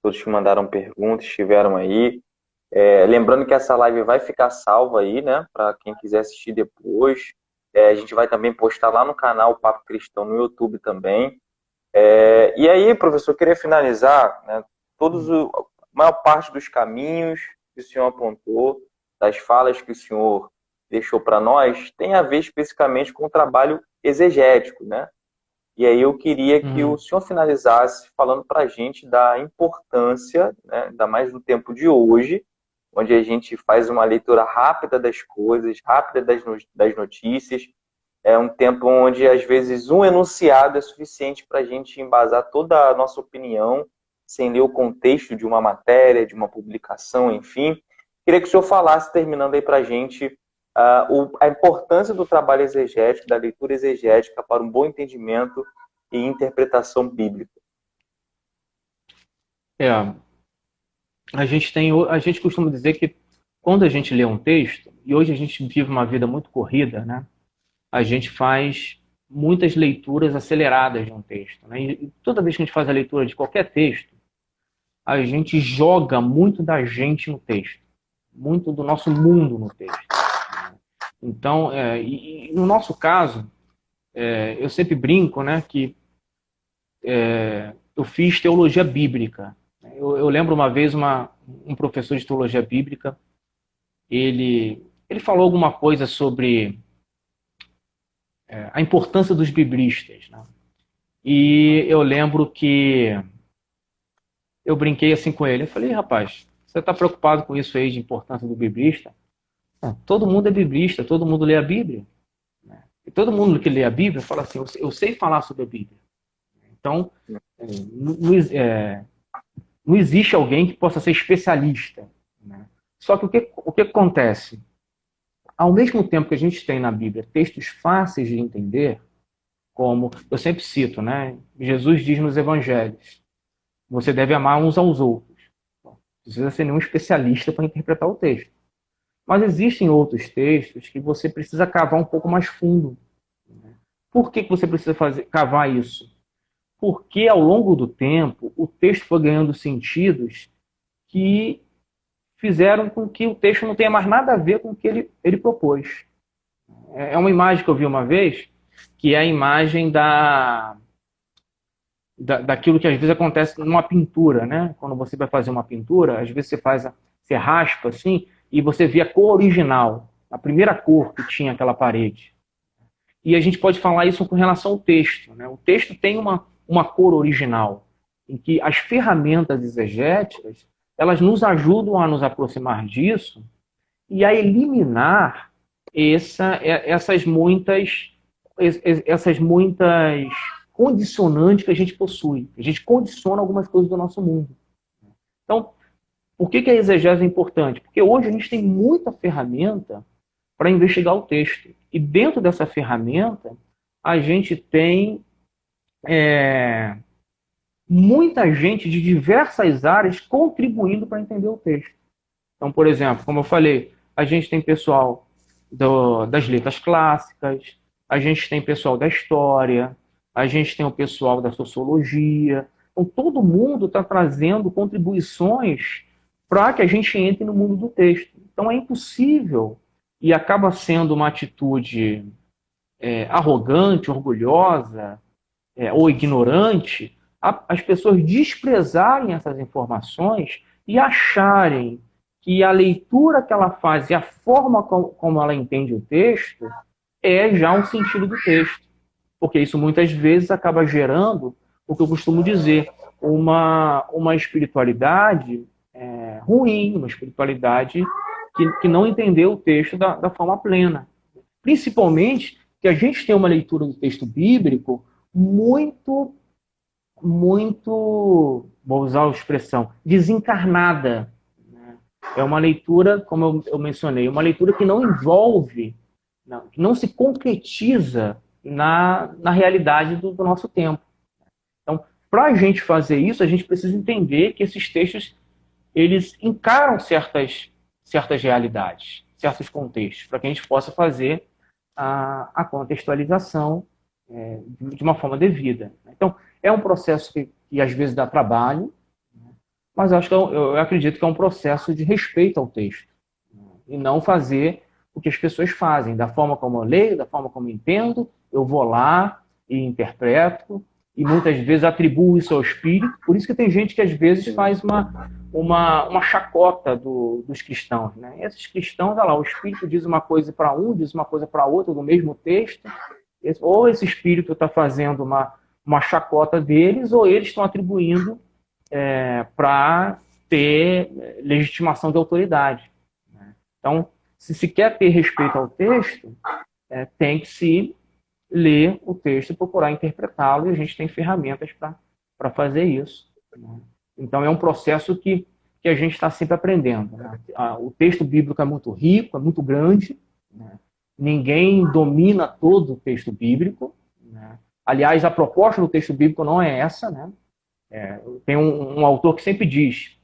todos que mandaram perguntas, estiveram aí. Lembrando que essa live vai ficar salva aí, né, para quem quiser assistir depois. A gente vai também postar lá no canal Papo Cristão no YouTube também. E aí, professor, eu queria finalizar, né, a maior parte dos caminhos que o senhor apontou, das falas que o senhor deixou para nós, tem a ver especificamente com o trabalho exegético, né? E aí eu queria que o senhor finalizasse falando para a gente da importância, né, ainda mais no tempo de hoje, onde a gente faz uma leitura rápida das coisas, rápida das notícias. É um tempo onde, às vezes, um enunciado é suficiente para a gente embasar toda a nossa opinião, sem ler o contexto de uma matéria, de uma publicação, enfim. Queria que o senhor falasse, terminando aí para a gente, a importância do trabalho exegético, da leitura exegética para um bom entendimento e interpretação bíblica. A gente costuma dizer que quando a gente lê um texto, e hoje a gente vive uma vida muito corrida, né? A gente faz muitas leituras aceleradas de um texto, né? E toda vez que a gente faz a leitura de qualquer texto, a gente joga muito da gente no texto, muito do nosso mundo no texto. Então, e no nosso caso, eu sempre brinco, né, que eu fiz teologia bíblica. Eu lembro uma vez um professor de teologia bíblica, ele falou alguma coisa sobre a importância dos biblistas, né? E eu lembro que eu brinquei assim com ele. Eu falei, rapaz, você está preocupado com isso aí de importância do biblista? Todo mundo é biblista, todo mundo lê a Bíblia, né? E todo mundo que lê a Bíblia fala assim, eu sei falar sobre a Bíblia. Então, não existe alguém que possa ser especialista, né? Só que o que acontece? Ao mesmo tempo que a gente tem na Bíblia textos fáceis de entender, como eu sempre cito, né? Jesus diz nos evangelhos, você deve amar uns aos outros. Não precisa ser nenhum especialista para interpretar o texto. Mas existem outros textos que você precisa cavar um pouco mais fundo. Por que você precisa cavar isso? Porque ao longo do tempo o texto foi ganhando sentidos que fizeram com que o texto não tenha mais nada a ver com o que ele propôs. É uma imagem que eu vi uma vez, que é a imagem daquilo que às vezes acontece numa pintura, né? Quando você vai fazer uma pintura, às vezes você raspa assim, e você vê a cor original, a primeira cor que tinha aquela parede. E a gente pode falar isso com relação ao texto, né? O texto tem uma cor original, em que as ferramentas exegéticas, elas nos ajudam a nos aproximar disso e a eliminar essas muitas condicionantes que a gente possui. A gente condiciona algumas coisas do nosso mundo. Então, por que a exegese é importante? Porque hoje a gente tem muita ferramenta para investigar o texto. E dentro dessa ferramenta, a gente tem muita gente de diversas áreas contribuindo para entender o texto. Então, por exemplo, como eu falei, a gente tem pessoal das letras clássicas, a gente tem pessoal da história, a gente tem o pessoal da sociologia. Então, todo mundo está trazendo contribuições para que a gente entre no mundo do texto. Então, é impossível, e acaba sendo uma atitude arrogante, orgulhosa ou ignorante, as pessoas desprezarem essas informações e acharem que a leitura que ela faz e a forma como ela entende o texto é já um sentido do texto. Porque isso muitas vezes acaba gerando o que eu costumo dizer, uma espiritualidade ruim, uma espiritualidade que não entendeu o texto da forma plena. Principalmente que a gente tem uma leitura do texto bíblico muito, vou usar a expressão, desencarnada. É uma leitura, como eu mencionei, uma leitura que não envolve, que não se concretiza na realidade do nosso tempo. Então, para a gente fazer isso, a gente precisa entender que esses textos eles encaram certas realidades, certos contextos, para que a gente possa fazer a contextualização de uma forma devida. Então, é um processo que às vezes dá trabalho, mas eu acredito que é um processo de respeito ao texto, e não fazer o que as pessoas fazem, da forma como eu leio, da forma como eu entendo, eu vou lá e interpreto, e muitas vezes atribuo isso ao espírito. Por isso que tem gente que às vezes faz uma chacota dos cristãos. Né? E esses cristãos, olha lá, o espírito diz uma coisa para um, diz uma coisa para outro, no mesmo texto, ou esse espírito está fazendo uma chacota deles, ou eles estão atribuindo para ter legitimação de autoridade. Né? Então, se quer ter respeito ao texto, tem que se ler o texto e procurar interpretá-lo, e a gente tem ferramentas para fazer isso. Né? Então, é um processo que a gente está sempre aprendendo. Né? O texto bíblico é muito rico, é muito grande. Né? Ninguém domina todo o texto bíblico. Né? Aliás, a proposta do texto bíblico não é essa. Né? Tem um autor que sempre diz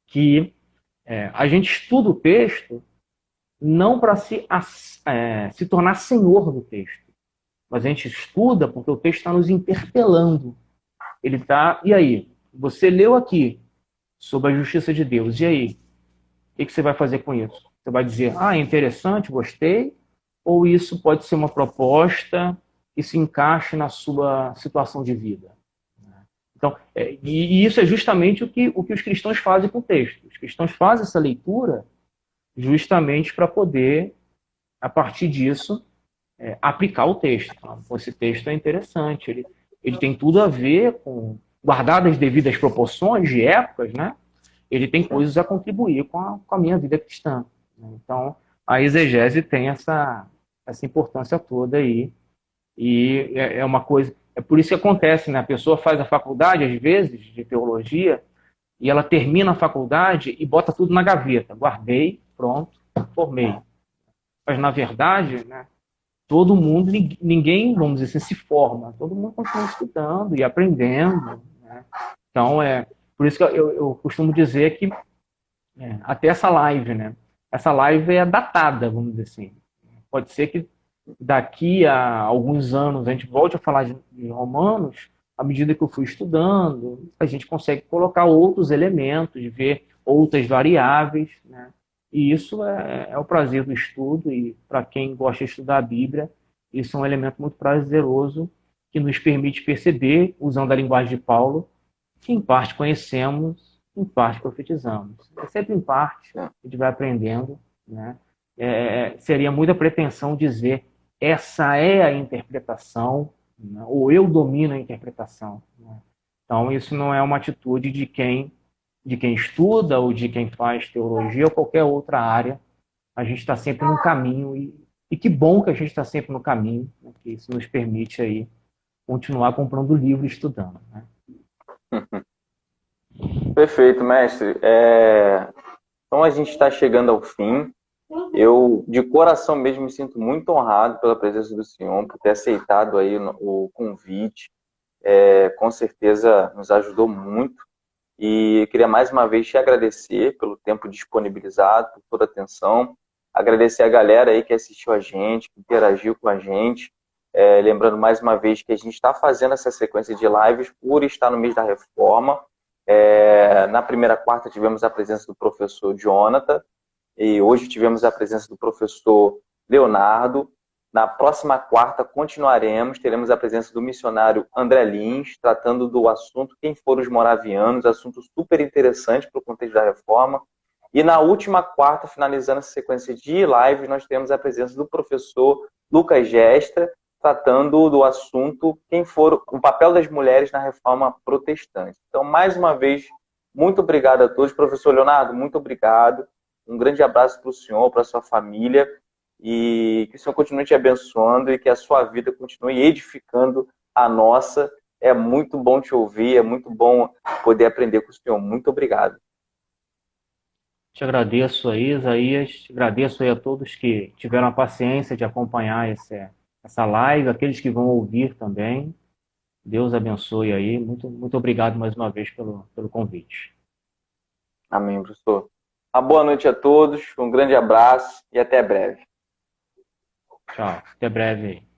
que a gente estuda o texto não para se tornar senhor do texto, mas a gente estuda porque o texto está nos interpelando. Ele está, e aí? Você leu aqui sobre a justiça de Deus, e aí? O que você vai fazer com isso? Você vai dizer, é interessante, gostei, ou isso pode ser uma proposta que se encaixe na sua situação de vida? Então, e isso é justamente o que os cristãos fazem com o texto. Os cristãos fazem essa leitura justamente para poder, a partir disso, aplicar o texto. Esse texto é interessante, ele tem tudo a ver com, guardadas as devidas proporções de épocas, né? Ele tem coisas a contribuir com a minha vida cristã. Então, a exegese tem essa importância toda aí. E é uma coisa... É por isso que acontece, né? A pessoa faz a faculdade, às vezes, de teologia, e ela termina a faculdade e bota tudo na gaveta. Guardei, pronto, formei. Mas, na verdade, né, todo mundo, ninguém, vamos dizer assim, se forma. Todo mundo continua estudando e aprendendo. Né? Então, por isso que eu costumo dizer que até essa live, né? Essa live é datada, vamos dizer assim. Pode ser que daqui a alguns anos a gente volte a falar de Romanos, à medida que eu fui estudando, a gente consegue colocar outros elementos, ver outras variáveis, né? E isso é o prazer do estudo, e para quem gosta de estudar a Bíblia, isso é um elemento muito prazeroso que nos permite perceber, usando a linguagem de Paulo, que em parte conhecemos, em parte profetizamos. É sempre em parte, a gente vai aprendendo, né? Seria muita pretensão dizer essa é a interpretação, né? Ou eu domino a interpretação, né? Então, isso não é uma atitude de quem estuda ou de quem faz teologia ou qualquer outra área. A gente está sempre no caminho, e que bom que a gente está sempre no caminho, né? Que isso nos permite aí continuar comprando livro e estudando, né? Perfeito, mestre. Então a gente está chegando ao fim. Eu, de coração mesmo, me sinto muito honrado pela presença do senhor, por ter aceitado aí o convite. Com certeza nos ajudou muito. E queria mais uma vez te agradecer pelo tempo disponibilizado, por toda a atenção. Agradecer a galera aí que assistiu a gente, que interagiu com a gente. Lembrando mais uma vez que a gente está fazendo essa sequência de lives por estar no mês da reforma. Na primeira quarta tivemos a presença do professor Jonathan, e hoje tivemos a presença do professor Leonardo. Na próxima quarta continuaremos, teremos a presença do missionário André Lins, tratando do assunto Quem Foram os Moravianos, assunto super interessante para o contexto da reforma. E na última quarta, finalizando essa sequência de live, nós temos a presença do professor Lucas Gestra, tratando do assunto Quem foram o papel das mulheres na reforma protestante. Então, mais uma vez, muito obrigado a todos. Professor Leonardo, muito obrigado. Um grande abraço para o senhor, para a sua família, e que o senhor continue te abençoando e que a sua vida continue edificando a nossa. É muito bom te ouvir, é muito bom poder aprender com o senhor. Muito obrigado. Te agradeço aí, Isaías. Agradeço aí a todos que tiveram a paciência de acompanhar essa live, aqueles que vão ouvir também. Deus abençoe aí. Muito, muito obrigado mais uma vez pelo convite. Amém, professor. Uma boa noite a todos, um grande abraço e até breve. Tchau. Até breve aí.